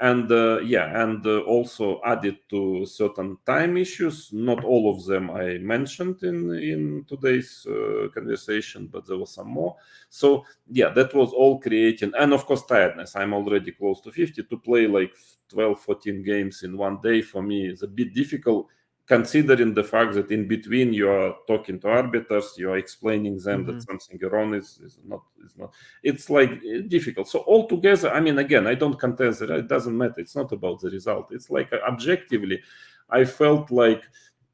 and also added to certain time issues. Not all of them I mentioned in today's conversation, but there was some more. So yeah, that was all creating, and of course tiredness. I'm already close to 50. To play like 12, 14 games in one day for me is a bit difficult, considering the fact that in between you are talking to arbiters, you are explaining them that something wrong is not. It's like difficult. So altogether, I mean, again, I don't contest it. It doesn't matter. It's not about the result. It's like objectively, I felt like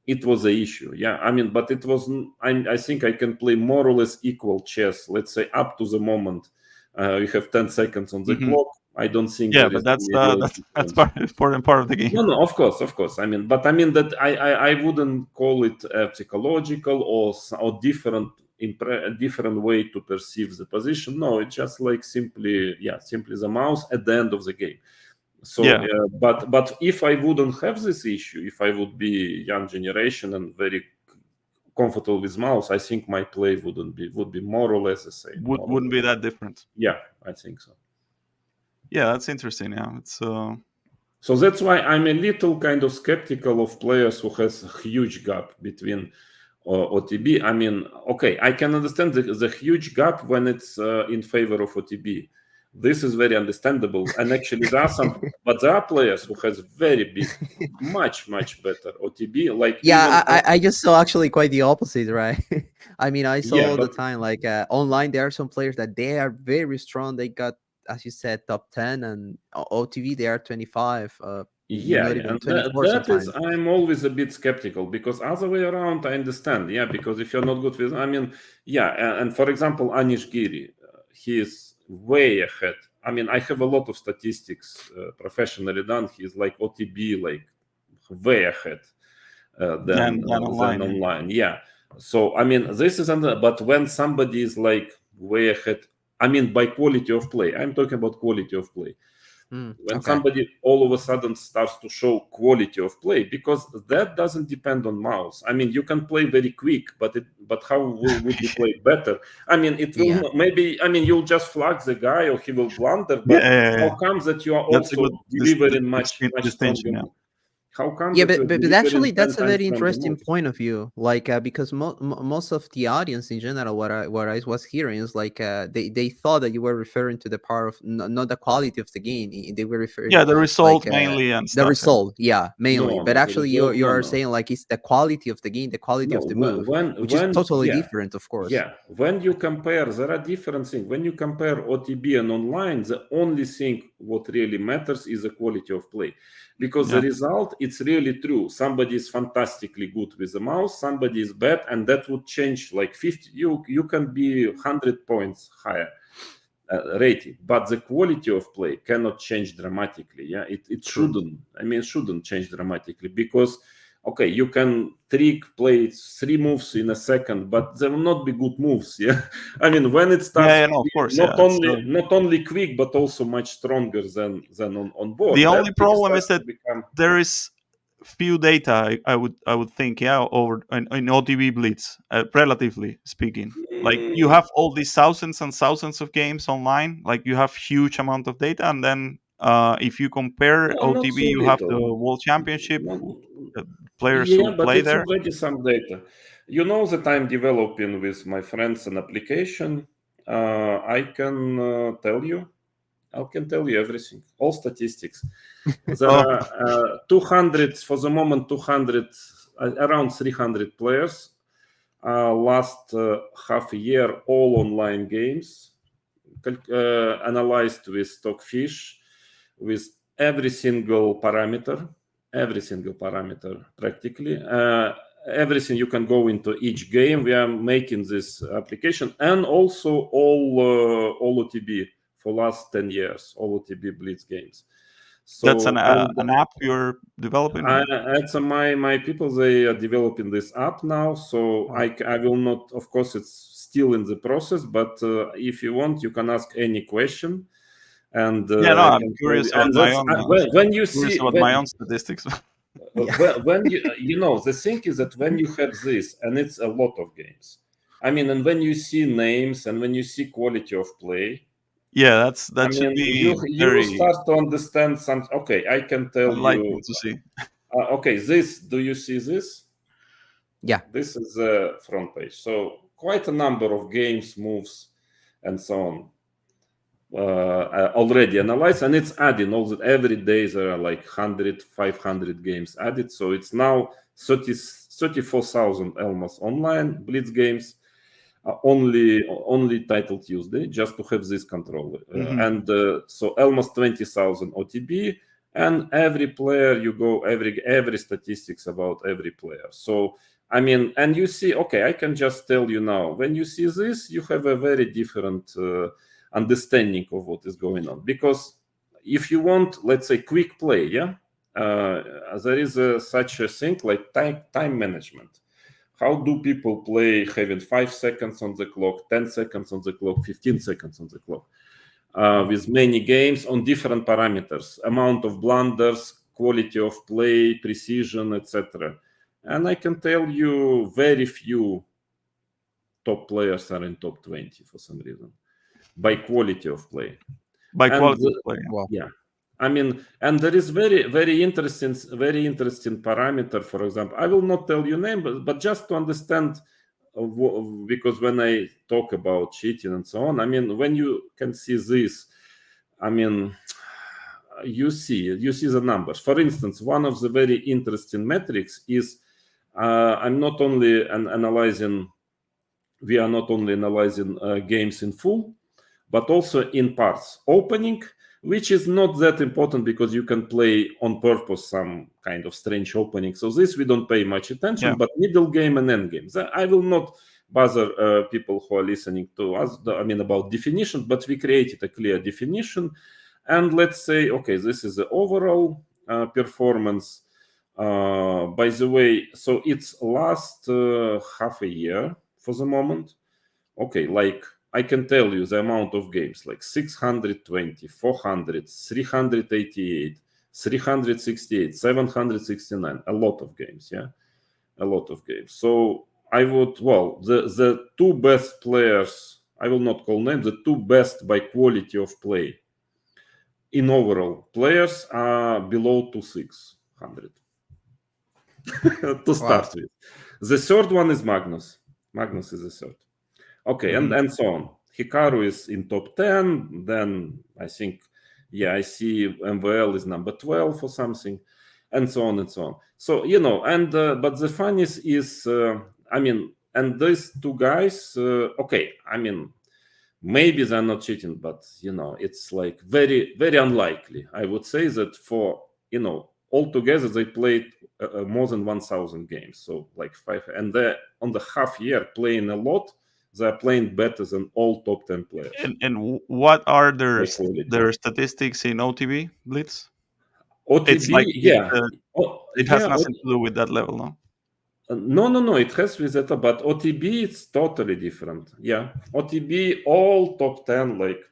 it was a issue. Yeah, I mean, but it was. I think I can play more or less equal chess. Let's say up to the moment we have 10 seconds on the Hmm. clock. I don't think Yeah, there but is that's any the real that's difference. important part of the No, game. no, of course. I mean, but I mean that I wouldn't call it psychological or different a different way to perceive the position. No, it's just like simply the mouse at the end of the game. So, but if I wouldn't have this issue, if I would be young generation and very comfortable with mouse, I think my play would be more or less the same. Wouldn't be that different. Yeah, I think so. Yeah, that's interesting. Yeah, it's. So that's why I'm a little kind of skeptical of players who has a huge gap between OTB. I mean, okay, I can understand the huge gap when it's in favor of OTB. This is very understandable, and actually there are some, but there are players who has very big, much better OTB. Like I just saw actually quite the opposite, right? I mean, I saw all the but- time, like online, there are some players that they are very strong. They got, as you said, top 10, and OTV they are 25. Not even and 24 that is, sometimes. I'm always a bit skeptical, because other way around, I understand. Yeah, because if you're not good with, I mean, and for example, Anish Giri, he is way ahead. I mean, I have a lot of statistics professionally done. He's like OTB, like way ahead than online. Yeah. So I mean, this is but when somebody is like way ahead, I mean, by quality of play, I'm talking about quality of play. When somebody all of a sudden starts to show quality of play, because that doesn't depend on mouse. I mean, you can play very quick, but how would you play better? I mean, it will maybe. I mean, you'll just flag the guy, or he will blunder. But how comes that you are also delivering much stronger? How come? But actually, that's a very interesting point of view. Like, because most of the audience in general, what I was hearing is like, they thought that you were referring to the power of not the quality of the game. They were referring, the result mainly, and stuff. The result, mainly. No, but actually, you are no. saying like it's the quality of the game, the quality of the move, which is totally different, of course. Yeah, when you compare, there are different things. When you compare OTB and online, the only thing what really matters is the quality of play. Because the result, it's really true. Somebody is fantastically good with the mouse, somebody is bad, and that would change like 50. You can be 100 points higher rated, but the quality of play cannot change dramatically. Yeah, it shouldn't. I mean, it shouldn't change dramatically, because okay, you can play 3 moves in a second, but they will not be good moves. Yeah, I mean, when it starts, of course, not only quick, but also much stronger than on board. The only problem is that there is few data. I would think, over in OTB Blitz, relatively speaking. Like, you have all these thousands and thousands of games online. Like, you have huge amount of data, and then if you compare OTB, you have the World Championship. Players who play there. It's already some data. You know that I'm developing with my friends an application. I can tell you everything, all statistics. There are 200 for the moment, 200, around 300 players. Last half a year, all online games, analyzed with Stockfish, with every single parameter practically. Everything you can go into each game. We are making this application, and also all OTB for last 10 years, all OTB Blitz games. So that's an app you're developing? It's my people, they are developing this app now. So I will not, of course, it's still in the process, but if you want, you can ask any question. And I'm curious about my own. When you see my own statistics. When you know, the thing is that when you have this, and it's a lot of games, I mean, and when you see names and when you see quality of play, should be you start to understand something. Okay, I can tell you. To see. Okay, do you see this? Yeah, this is the front page. So quite a number of games, moves, and so on. Already analyzed, and it's adding all that. Every day there are like 100, 500 games added. So it's now 34,000 almost online Blitz games, only title Tuesday, just to have this control. And so almost 20,000 OTB, and every player you go, every statistics about every player. So I mean, and you see, okay, I can just tell you now, when you see this, you have a very different understanding of what is going on. Because if you want, let's say, quick play, there is such a thing like time management. how do people play having 5 seconds on the clock, 10 seconds on the clock, 15 seconds on the clock, with many games on different parameters, amount of blunders, quality of play, precision, etc. And I can tell you very few top players are in top 20 for some reason, by quality of play. By And quality of play. Wow. yeah, I mean, and there is very interesting parameter. For example, I will not tell you name, but just to understand, because when I talk about cheating and so on, I mean, when you can see this, I mean, you see the numbers. For instance, one of the very interesting metrics is I'm not only analyzing. We are not only analyzing games in full, but also in parts. Opening, which is not that important because you can play on purpose some kind of strange opening. So this we don't pay much attention, but middle game and end games. I will not bother people who are listening to us, about definitions, but we created a clear definition. And let's say, okay, this is the overall performance. By the way, so it's last half a year for the moment. Okay, like I can tell you the amount of games, like 620, 400, 388, 368, 769, a lot of games, a lot of games. So I would, the two best players, I will not call names, the two best by quality of play in overall players are below 2600 to start with. The third one is Magnus. Magnus is the third. Okay, and so on. Hikaru is in top 10. Then I think, I see MVL is number 12 or something, and so on and so on. So, and but the funniest is, and these two guys, maybe they're not cheating, but, it's like very, very unlikely. I would say that for, altogether they played more than 1,000 games. So like 5, and they're on the half year playing a lot. They're playing better than all top 10 players. And what are their statistics in OTB Blitz? OTB, it's like it has nothing to do with that level, no? No, it has with that, but OTB it's totally different. OTB all top 10, like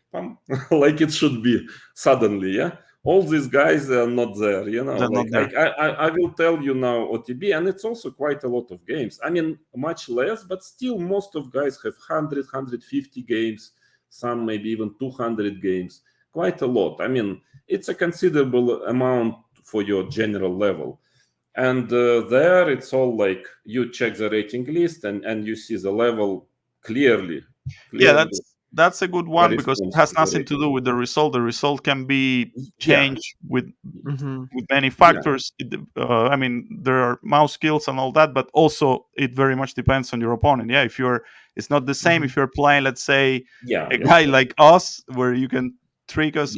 like it should be suddenly. All these guys are not there, I will tell you now OTB, and it's also quite a lot of games. I mean, much less, but still most of guys have 100, 150 games, some maybe even 200 games, quite a lot. I mean, it's a considerable amount for your general level. And there it's all like you check the rating list and you see the level clearly. That's a good one because it has nothing to do with the result. The result can be changed with many factors. I mean, there are mouse skills and all that, but also it very much depends on your opponent. If it's not the same if you're playing, let's say, a guy like us, where you can trick us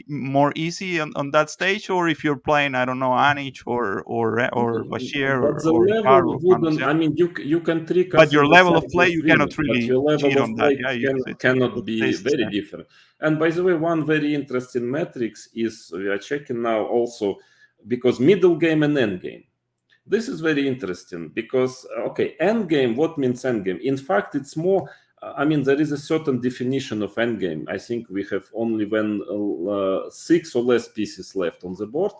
more easy on that stage, or if you're playing, I don't know, Anich or Bashir or level wouldn't. I mean, you can trick us, but your level of play you cannot really cheat on that. Cannot be very different. And by the way, one very interesting metrics is we are checking now also, because middle game and end game. This is very interesting because end game. What means end game? In fact, it's more. There is a certain definition of endgame. I think we have only when 6 or less pieces left on the board.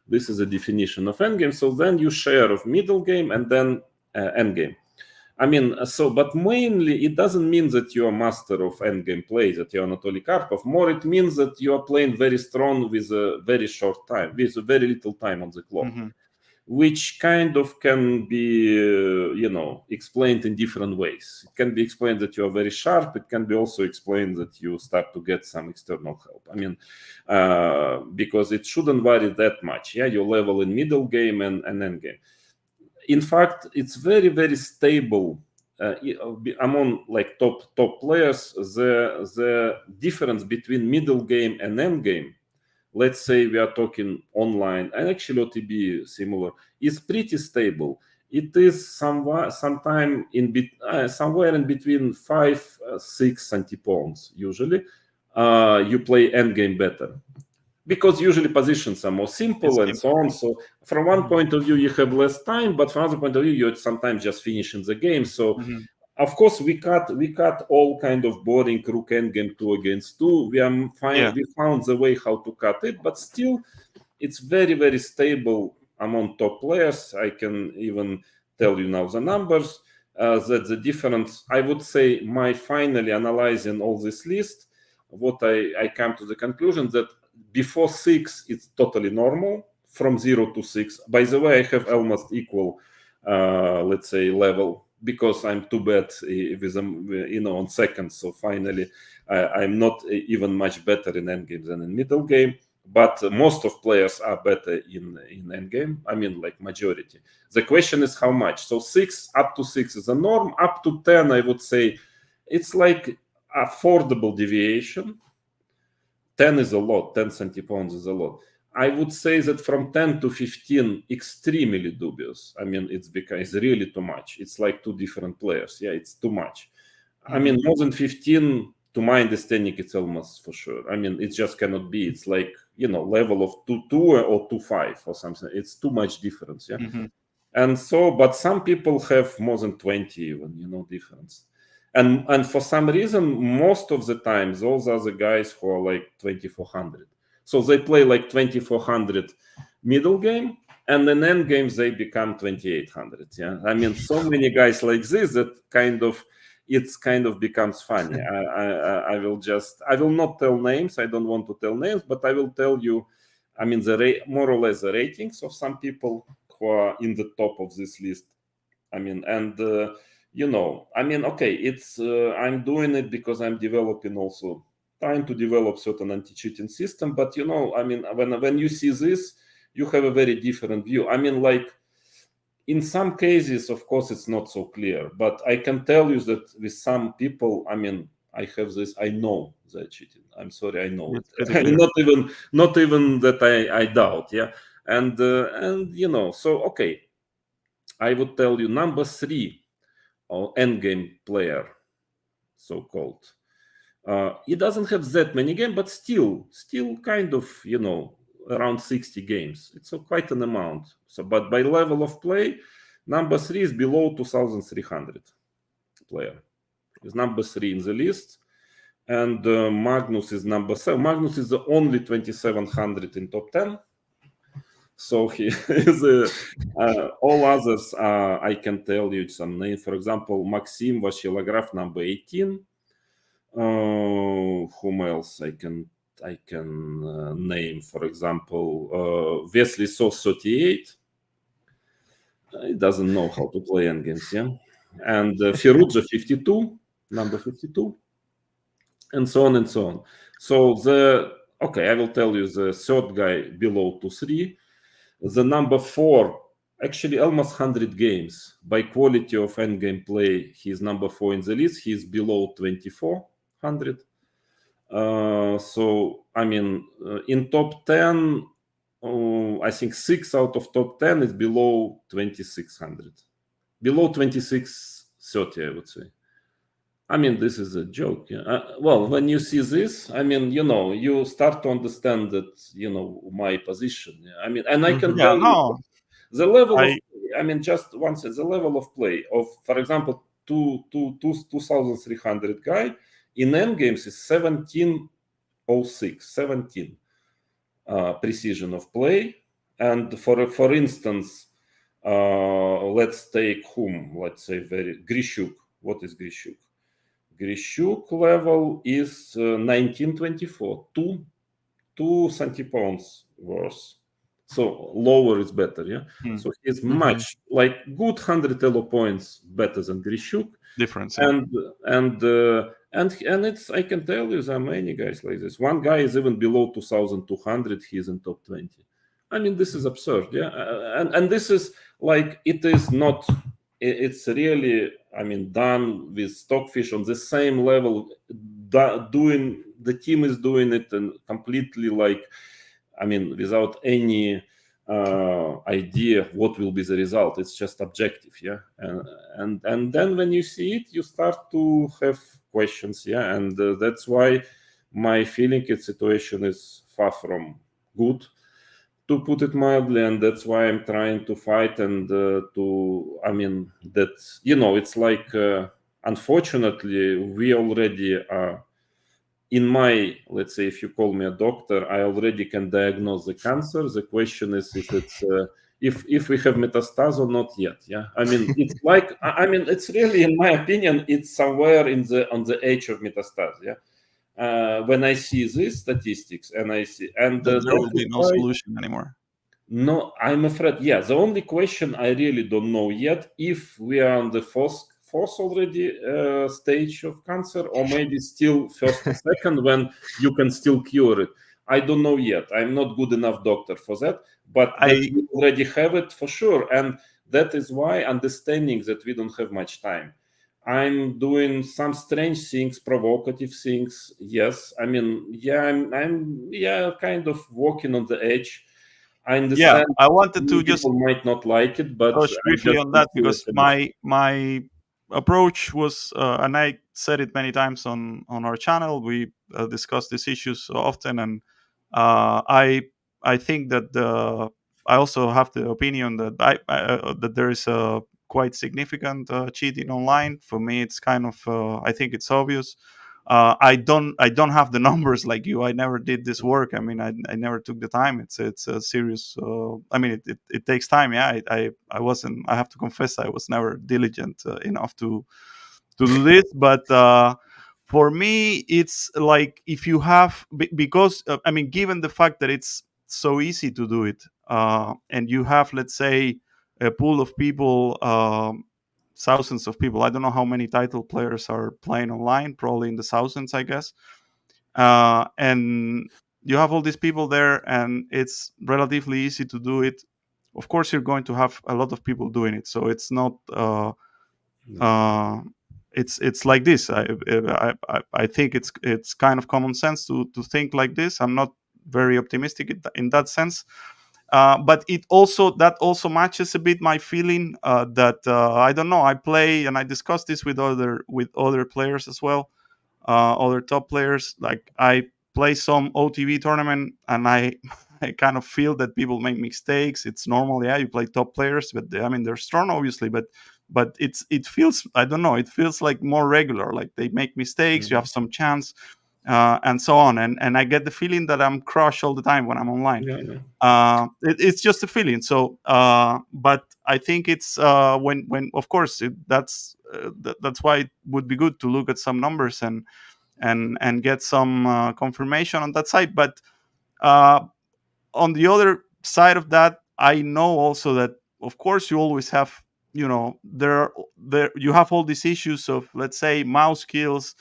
This is a definition of endgame. So then you share of middle game and then endgame. But mainly it doesn't mean that you are master of endgame play, that you are Anatoly Karpov. More it means that you are playing very strong with a very short time, with a very little time on the clock. Which kind of can be, explained in different ways. It can be explained that you are very sharp. It can be also explained that you start to get some external help. Because it shouldn't vary that much. Your level in middle game and end game. In fact, it's very, very stable. Among like top players, the difference between middle game and end game, let's say we are talking online, and actually OTB similar, is pretty stable. It is somewhere in between 5-6 centipounds usually. You play endgame better. because usually positions are more simple and so on. So from one point of view, you have less time, but from another point of view, you're sometimes just finishing the game. So of course, we cut all kind of boring rook endgame 2 against 2. We found the way how to cut it, but still, it's very, very stable among top players. I can even tell you now the numbers. That the difference, I would say, my finally analyzing all this list, what I come to the conclusion that before 6, it's totally normal. From 0 to 6. By the way, I have almost equal, let's say, level, because I'm too bad with on seconds. So finally, I'm not even much better in endgame than in middle game. But most of players are better in endgame. I mean, like majority. The question is how much. So 6 up to 6 is a norm. Up to 10, I would say, it's like affordable deviation. 10 is a lot. 10 centipounds is a lot. I would say that from 10 to 15, extremely dubious. I mean, it's really too much. It's like two different players. Yeah, it's too much. I mean, more than 15, to my understanding, it's almost for sure. I mean, it just cannot be. It's like, level of 2-2 or 2-5 or something. It's too much difference. Yeah. And so, but some people have more than 20 even, difference. And for some reason, most of the time, those are the guys who are like 2400. So they play like 2400 middle game, and in end games they become 2800. Yeah, I mean, so many guys like this that it kind of becomes funny. I will not tell names. I don't want to tell names, but I will tell you. I mean, more or less the ratings of some people who are in the top of this list. I mean, and I mean, okay, it's I'm doing it because I'm developing also. Trying to develop certain anti-cheating system, but I mean, when you see this, you have a very different view. I mean, like in some cases, of course, it's not so clear, but I can tell you that with some people, I mean, I have this. I know they're cheating. I'm sorry, I know it. not even that I doubt. Yeah, and so okay, I would tell you number 3, or endgame player, so called. It doesn't have that many games, but still kind of, around 60 games. It's quite an amount. So, but by level of play, number 3 is below 2,300 player. Is number 3 in the list. And Magnus is number 7. Magnus is the only 2,700 in top 10. So he is all others, I can tell you some names. For example, Maxim Vashilograph, number 18. Whom else I can name? For example, Wesley Sauce 38. He doesn't know how to play endgames, yeah. And Firuza 52, number 52, and so on and so on. So I will tell you the third guy below 2-3. The number 4, actually almost 100 games. By quality of endgame play, he's number 4 in the list. He's below 2,400. So, I mean, in top 10, I think 6 out of top 10 is below 2,600. Below 2,630, I would say. I mean, this is a joke. Yeah? Well, when you see this, I mean, you start to understand that, my position. Yeah? I mean, and I can tell you the level of, I mean, just once, the level of play of, for example, 2,300 guy in endgames is 1706, 17 precision of play. And for instance, let's take let's say Grishuk. What is Grishuk? Grishuk level is 1924, 2 centipounds worse. So lower is better, yeah. So he's much like good 100 elo points better than Grishuk. Difference. And it's, I can tell you, there are many guys like this. One guy is even below 2,200. He's in top 20. I mean, this is absurd, yeah. And this is like, it is not. It's really, I mean, done with Stockfish on the same level. The team is doing it and completely like, I mean, without any idea what will be the result. It's just objective, yeah. And then when you see it, you start to have questions, yeah. And that's why my feeling its situation is far from good, to put it mildly, and that's why I'm trying to fight and that it's like unfortunately we already are in my, let's say, if you call me a doctor, I already can diagnose the cancer. The question is if it's if we have metastasis or not yet. Yeah, it's like it's really, in my opinion, it's somewhere on the edge of metastasis. Yeah, when I see these statistics and I see there will be no solution anymore. No, I'm afraid. Yeah, the only question I really don't know yet if we are on the fourth already stage of cancer, or maybe still first or second when you can still cure it. I don't know yet. I'm not good enough doctor for that, but that we already have it for sure, and that is why understanding that we don't have much time. I'm doing some strange things, provocative things. Yes, I'm kind of walking on the edge. I understand. I wanted to just might not like it, but touch briefly on that, because my approach was, and I said it many times on our channel. We discuss these issues so often, and I think that I also have the opinion that that there is a quite significant cheating online. For me, it's kind of I think it's obvious. I don't have the numbers like you. I never did this work. I never took the time. It's a serious. It takes time. Yeah, I wasn't. I have to confess, I was never diligent enough to do this. But for me, it's like if you have because given the fact that it's so easy to do it, and you have, let's say, a pool of people. Thousands of people. I don't know how many title players are playing online. Probably in the thousands, I guess. And you have all these people there, and it's relatively easy to do it. Of course, you're going to have a lot of people doing it, so it's not. It's like this. I think it's kind of common sense to think like this. I'm not very optimistic in that sense. But that also matches a bit my feeling that I don't know. I play, and I discussed this with other players as well, other top players. Like I play some OTV tournament, and I I kind of feel that people make mistakes. It's normal. Yeah, you play top players, but they're strong, obviously, but it feels, I don't know. It feels like more regular. Like they make mistakes. You have some chance. And so on, and I get the feeling that I'm crushed all the time when I'm online. It's just a feeling. So, but I think it's when of course that's why it would be good to look at some numbers and get some confirmation on that side. But on the other side of that, I know also that of course you always have, there you have all these issues of, let's say, mouse skills,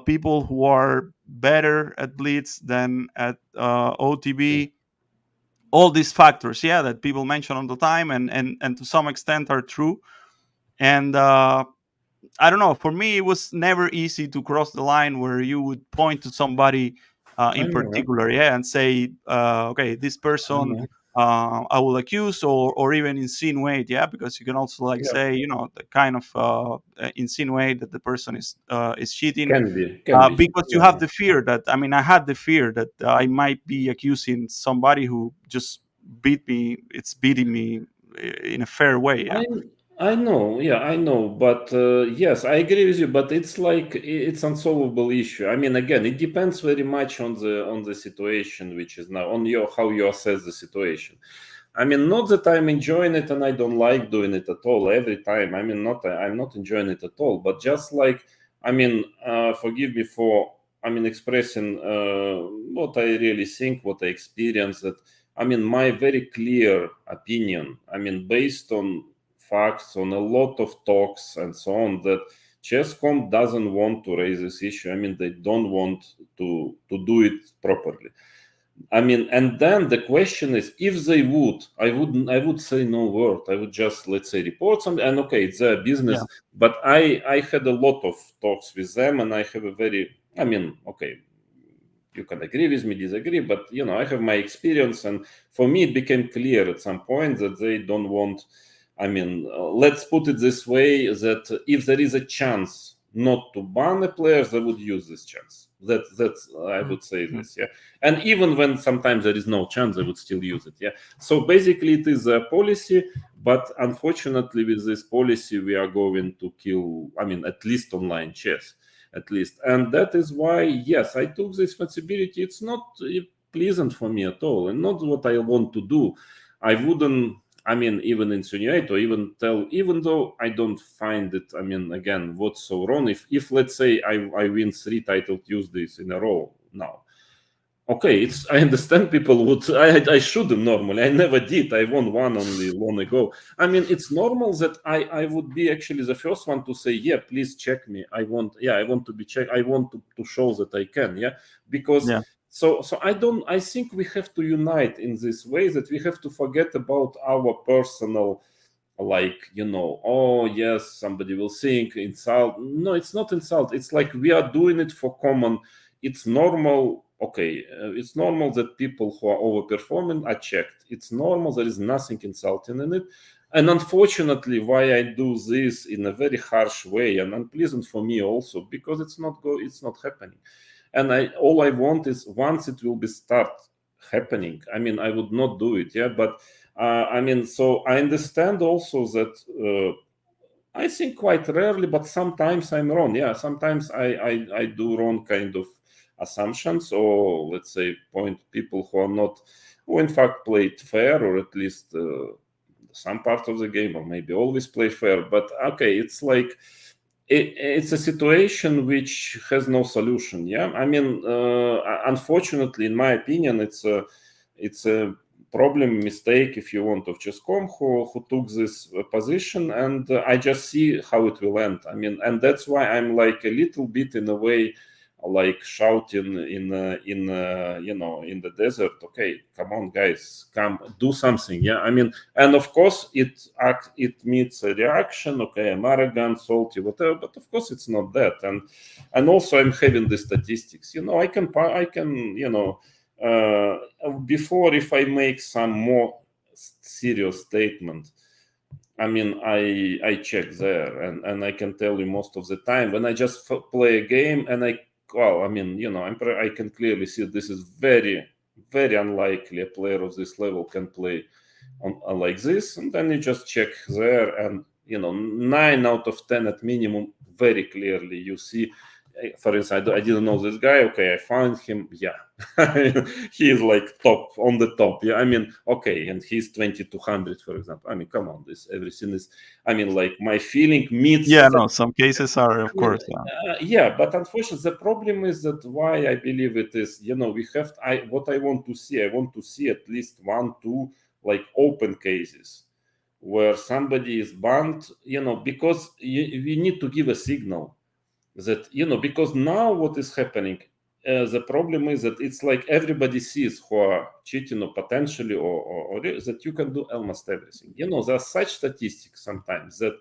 people who are better at blitz than at OTB, all these factors, that people mention all the time, and to some extent are true. And I don't know. For me, it was never easy to cross the line where you would point to somebody in particular, and say, okay, this person I will accuse or even insinuate, because you can also say, the kind of insinuate that the person is cheating. Can be. Because you have the fear that, I had the fear that I might be accusing somebody who just beating me in a fair way. I know, I know, but yes, I agree with you. But it's like it's unsolvable issue. Again, it depends very much on the situation, which is now on how you assess the situation. Not that I'm enjoying it and I don't like doing it at all every time. I'm not enjoying it at all. But just like, forgive me for expressing what I really think, what I experience. That my very clear opinion. Based on facts, on a lot of talks and so on, that Chess.com doesn't want to raise this issue. They don't want to do it properly. And then the question is, if they would, I would say no word. I would just, let's say, report something, and okay, it's their business. Yeah. But I had a lot of talks with them, and I have a very, okay, you can agree with me, disagree, but I have my experience, and for me it became clear at some point that they don't want. Let's put it this way, that if there is a chance not to ban a player, they would use this chance. That's I would say this, yeah. And even when sometimes there is no chance, I would still use it, yeah. So basically, it is a policy, but unfortunately, with this policy, we are going to kill. I mean, at least online chess, at least, and that is why, yes, I took this responsibility. It's not pleasant for me at all, and not what I want to do. I wouldn't. I mean, even insinuate or even tell, even though I don't find it, I mean, again, what's so wrong? If let's say I win 3 title Tuesdays in a row now, okay, I understand people would, I shouldn't normally, I never did, I won one only long ago. I mean, it's normal that I would be actually the first one to say, yeah, please check me. I want to be checked. I want to show that I can, yeah, because So I think we have to unite in this way, that we have to forget about our personal, like, oh yes, somebody will think insult. No, it's not insult. It's like we are doing it for common. It's normal. Okay, it's normal that people who are overperforming are checked. It's normal. There is nothing insulting in it. And unfortunately, why I do this in a very harsh way and unpleasant for me also, because it's not happening. And all I want is, once it will be start happening, I mean, I would not do it, yeah. But I mean, so I understand also that I think quite rarely, but sometimes I'm wrong. Yeah, sometimes I do wrong kind of assumptions, or let's say point people who in fact played fair, or at least some part of the game, or maybe always play fair. But okay, it's like, it's a situation which has no solution. Yeah, I mean, unfortunately, in my opinion, it's a problem, mistake, if you want, of Chess.com, who took this position, and I just see how it will end. I mean, and that's why I'm like a little bit in a way like shouting in the desert. Okay, come on, guys, come do something. Yeah, I mean, and of course it meets a reaction. Okay, I'm arrogant, salty, whatever, but of course it's not that. And also I'm having the statistics. I can before, if I make some more serious statement, I mean, I check there, and I can tell you most of the time when I just play a game, and I mean, I can clearly see this is very, very unlikely a player of this level can play on like this. And then you just check there, and 9 out of 10 at minimum, very clearly you see. For instance, I didn't know this guy. Okay, I found him. Yeah, he is like top on the top. Yeah, I mean, okay, and he's 2200, for example. I mean, come on, everything is. I mean, like, my feeling meets. Yeah, no, some cases are, of course. Yeah, but unfortunately, the problem is that why I believe it is. We have. What I want to see. I want to see at least 1, 2 like open cases where somebody is banned. Because we need to give a signal. That because now what is happening, the problem is that it's like everybody sees who are cheating or potentially or that you can do almost everything. There are such statistics sometimes that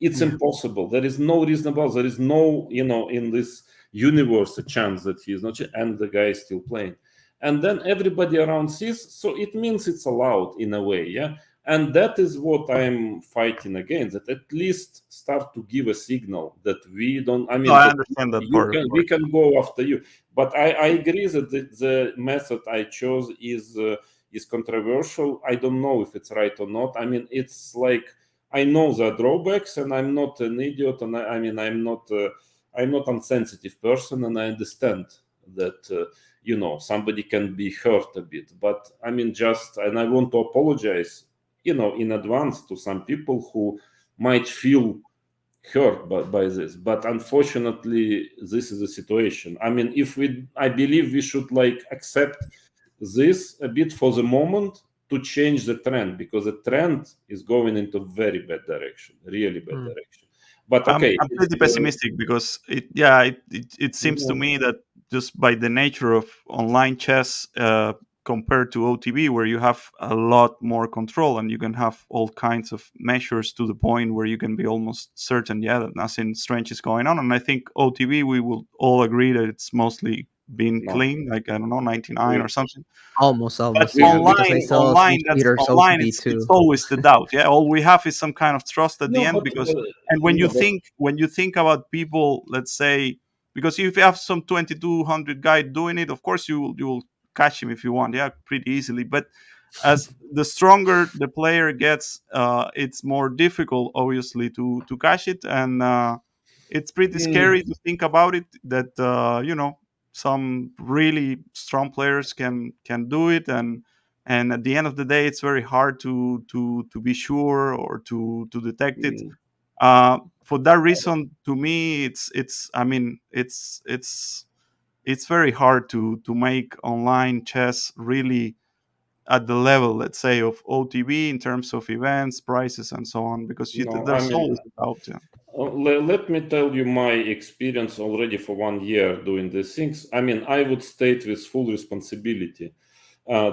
it's impossible. There is no reasonable. There is no in this universe a chance that he is not, and the guy is still playing. And then everybody around sees, so it means it's allowed in a way, yeah. And that is what I'm fighting against, that at least start to give a signal that we don't, I mean, I understand that part. We can go after you. But I agree that the method I chose is controversial. I don't know if it's right or not. I mean, it's like, I know the drawbacks, and I'm not an idiot, and I mean, I'm not insensitive person, and I understand that, somebody can be hurt a bit. But I mean, and I want to apologize in advance to some people who might feel hurt by this. But unfortunately, this is the situation. I mean, I believe we should like accept this a bit for the moment to change the trend, because the trend is going into very bad direction, really bad direction. But okay, I'm pretty pessimistic, because it seems to me that just by the nature of online chess, compared to OTB, where you have a lot more control and you can have all kinds of measures to the point where you can be almost certain, that nothing strange is going on. And I think OTB, we will all agree that it's mostly been clean, like, I don't know, 99 or something. Almost. But Yeah, because I saw online, OTB it's too. always the doubt. Yeah, all we have is some kind of trust at the end, because and when you think about people, let's say, because if you have some 2200 guy doing it, of course you will catch him if you want, pretty easily. But as the stronger the player gets, it's more difficult, obviously, to catch it, and it's pretty scary to think about it. That some really strong players can do it, and at the end of the day, it's very hard to be sure or to detect it. For that reason, to me, it's very hard to make online chess really at the level, let's say, of OTB in terms of events, prices, and so on, because there's always a doubt. Let me tell you my experience already for 1 year doing these things. I mean, I would state with full responsibility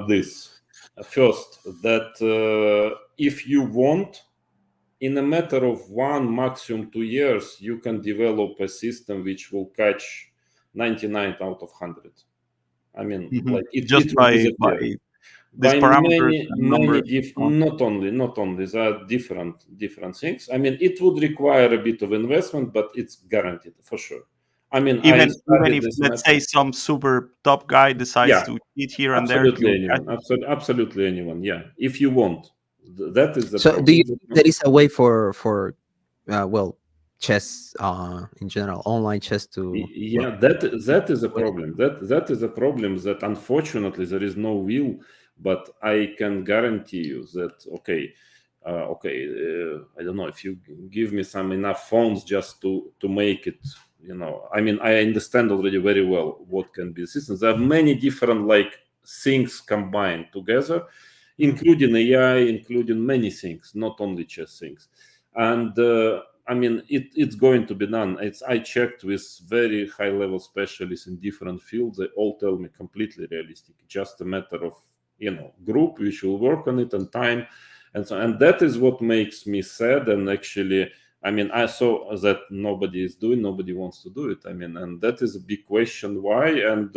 this. First, that if you want, in a matter of 1, maximum 2 years, you can develop a system which will catch 99 out of 100. I mean, like just by these parameters and numbers. Not only there are different things. I mean, it would require a bit of investment, but it's guaranteed for sure. I mean, even if, let's say, some super top guy decides to cheat here and there. Absolutely anyone. Yeah, if you want, that is the so problem. do you think there is a way for chess in general, online chess, to that is a problem. That is a problem that unfortunately there is no will. But I can guarantee you that I don't know, if you give me some enough phones just to make it, I mean, I understand already very well what can be systems. There are many different things combined together, including AI, including many things, not only chess things. And I mean, it's going to be done. I checked with very high level specialists in different fields. They all tell me completely realistic. Just a matter of group which will work on it and time, and so, and that is what makes me sad. And actually, I mean, I saw that nobody wants to do it. I mean, and that is a big question why. And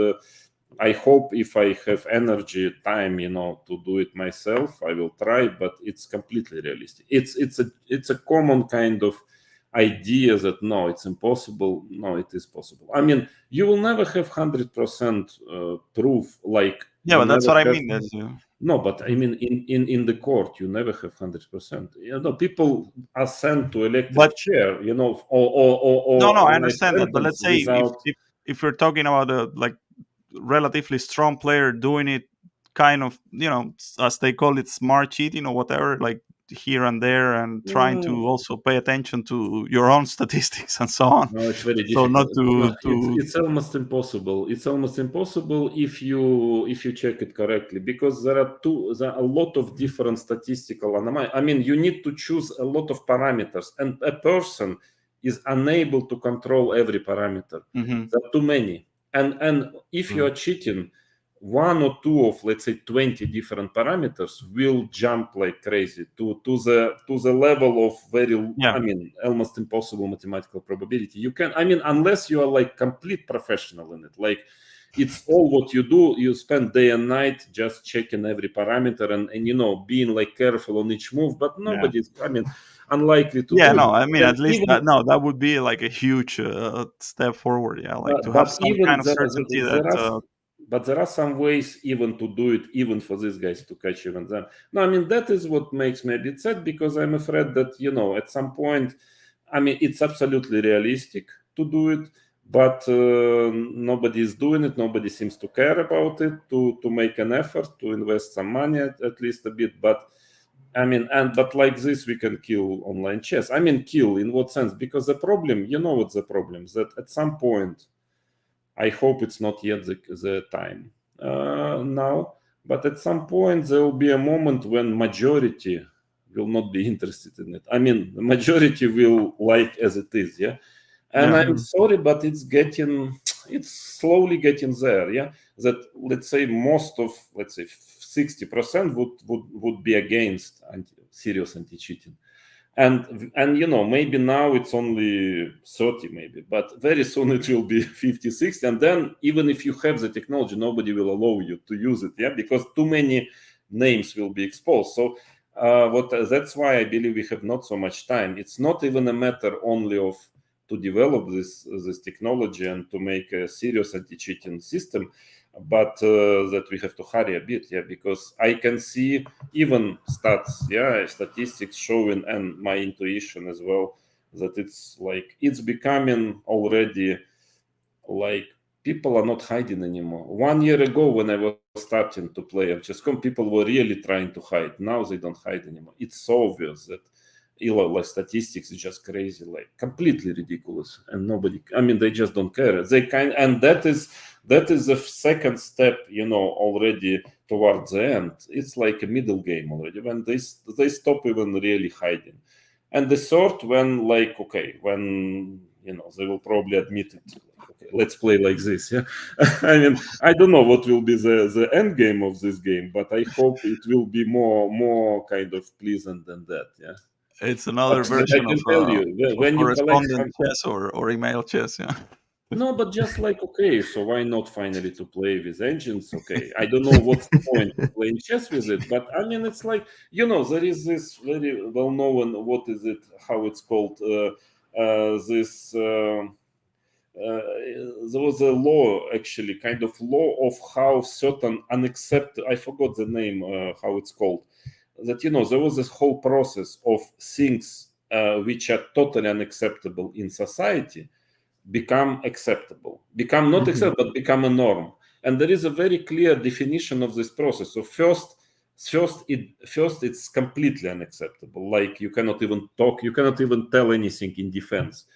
I hope if I have energy, time, to do it myself, I will try. But it's completely realistic. It's a common kind of idea that no, it's impossible. No, it is possible. I mean, you will never have 100% proof. But that's what I mean. No, but I mean, in the court, you never have 100%. People are sent to electric chair. No, I understand that. But let's say if we're talking about a relatively strong player doing it, kind of, as they call it, smart cheating or whatever, here and there, and trying to also pay attention to your own statistics and so on. No, it's very difficult. So not it's almost impossible. It's almost impossible if you check it correctly, because there are a lot of different statistical anomalies. I mean, you need to choose a lot of parameters, and a person is unable to control every parameter. There are too many, and if you are cheating, 1 or 2 of, let's say, 20 different parameters will jump like crazy to the level of very, I mean, almost impossible mathematical probability. You can, I mean, unless you are complete professional in it, it's all what you do. You spend day and night just checking every parameter and being careful on each move. But nobody's, I mean, unlikely to do it. I mean, at least that would be a huge step forward. To have some kind of certainty but there are some ways even to do it, even for these guys to catch even them. No, I mean, that is what makes me a bit sad, because I'm afraid that, at some point, I mean, it's absolutely realistic to do it, but nobody is doing it. Nobody seems to care about it, to make an effort, to invest some money at least a bit. But I mean, but like this, we can kill online chess. I mean, kill in what sense? Because the problem, what's the problem? That at some point, I hope it's not yet the time now, but at some point there will be a moment when majority will not be interested in it. I mean, the majority will like as it is, And I'm sorry, but it's slowly getting there, That, let's say, most of, 60% would be against serious anti-cheating. And maybe now it's only 30, maybe, but very soon it will be 50, 60. And then even if you have the technology, nobody will allow you to use it, because too many names will be exposed. So that's why I believe we have not so much time. It's not even a matter only of to develop this technology and to make a serious anti-cheating system, but that we have to hurry a bit, because I can see even statistics showing, and my intuition as well, that it's becoming already like people are not hiding anymore. 1 year ago, when I was starting to play chess.com, people were really trying to hide. Now they don't hide anymore. It's so obvious that statistics is just crazy, like completely ridiculous, and they just don't care. And that is the second step, already towards the end. It's like a middle game already, when they stop even really hiding. And the third, when they will probably admit it. Okay, let's play like this. Yeah, I don't know what will be the end game of this game, but I hope it will be more kind of pleasant than that. Yeah, it's another but version I can tell you when you collect correspondent chess or email chess. Yeah. No, but just okay, so why not finally to play with engines? Okay, I don't know what's the point of playing chess with it, but it's like, there is this very well-known, how it's called, there was a law, actually, kind of law of how certain unacceptable, I forgot the name, how it's called, that, there was this whole process of things which are totally unacceptable in society become acceptable, become not acceptable, but become a norm. And there is a very clear definition of this process. So first it's completely unacceptable. Like you cannot even talk, you cannot even tell anything in defense.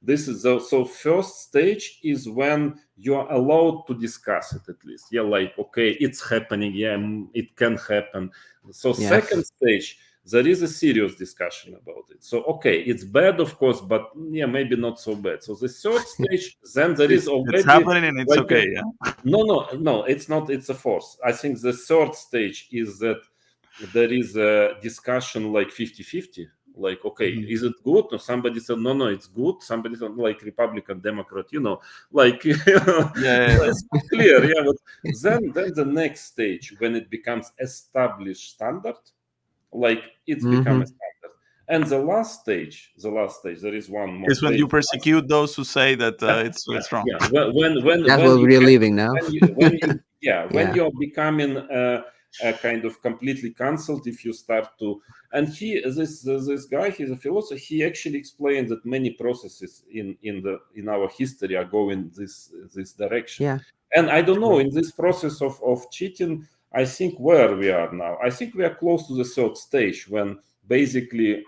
This is so first stage is when you are allowed to discuss it at least. Yeah, like, okay, it's happening. Yeah, it can happen. So Yes. Second stage, there is a serious discussion about it. So, okay, it's bad, of course, but maybe not so bad. So the third stage, then there is already... It's happening and it's okay, yeah? No, it's not. It's a force. I think the third stage is that there is a discussion like 50-50. Like, okay, is it good? Or somebody said, no, it's good. Somebody said, like Republican, Democrat, like, it's not clear. Yeah, but then the next stage, when it becomes established standard, like it's become a standard. And the last stage, there is one more. Is when you persecute those who say that it's wrong. Yeah, when That's what we're living now. When you're becoming a kind of completely cancelled, if you start to, and this guy, he's a philosopher. He actually explained that many processes in our history are going this direction. Yeah. And I don't know, in this process of cheating, I think where we are now, I think we are close to the third stage, when basically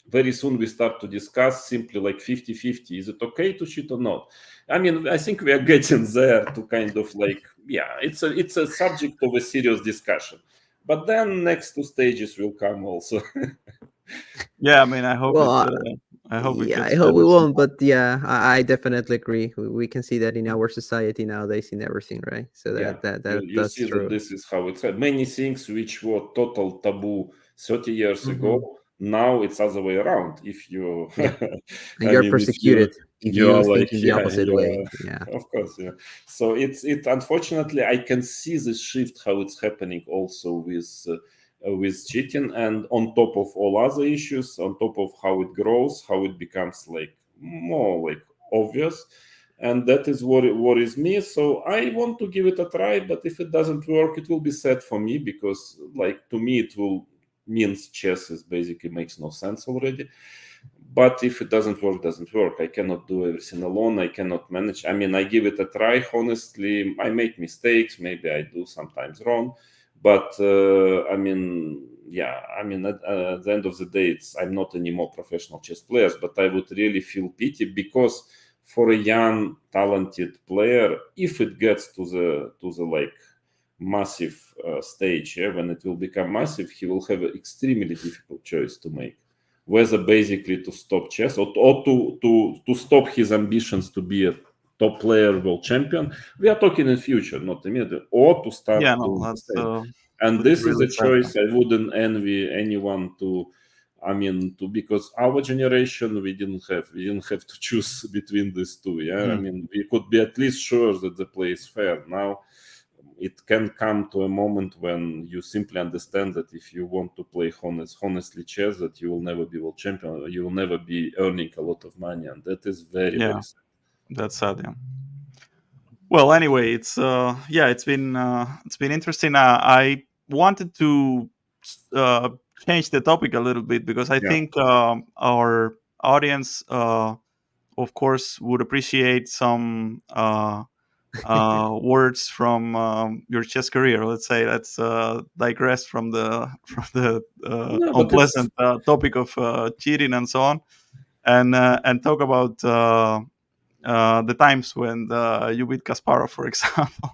very soon we start to discuss simply like 50-50. Is it okay to cheat or not? I think we are getting there to kind of like, it's a subject of a serious discussion. But then next two stages will come also. Yeah, I hope I hope it gets I hope we better. won't, but I definitely agree. We can see that in our society nowadays in everything, right? So you that's see true. that this is how it's many things which were total taboo 30 years ago, now it's other way around. If you And you're persecuted if you think in the opposite way. Yeah, of course. Yeah, so it unfortunately I can see this shift, how it's happening also with cheating, and on top of all other issues, on top of how it grows, how it becomes like more like obvious. And that is what worries me. So I want to give it a try, but if it doesn't work, it will be sad for me, because like to me it will means chess is basically makes no sense already. But if it doesn't work. I cannot do everything alone. I cannot manage. I give it a try. Honestly, I make mistakes. Maybe I do sometimes wrong. But at the end of the day, I'm not anymore professional chess players. But I would really feel pity, because for a young, talented player, if it gets to the like massive stage, when it will become massive, he will have an extremely difficult choice to make, whether basically to stop chess or to stop his ambitions to be a top player, world champion. We are talking in future, not immediately, or to start doing the same. And this is a choice I wouldn't envy anyone to. Because our generation, we didn't have to choose between these two. Yeah, we could be at least sure that the play is fair. Now, it can come to a moment when you simply understand that if you want to play honestly chess, that you will never be world champion, you will never be earning a lot of money, and that is very Yeah. very sad. That's sad. Yeah. Well, anyway, it's been interesting. I wanted to uh, change the topic a little bit because I Yeah. think our audience, of course, would appreciate some words from your chess career. Let's say let's digress from the No, but it's unpleasant topic of cheating and so on, and talk about the times when you beat Kasparov, for example.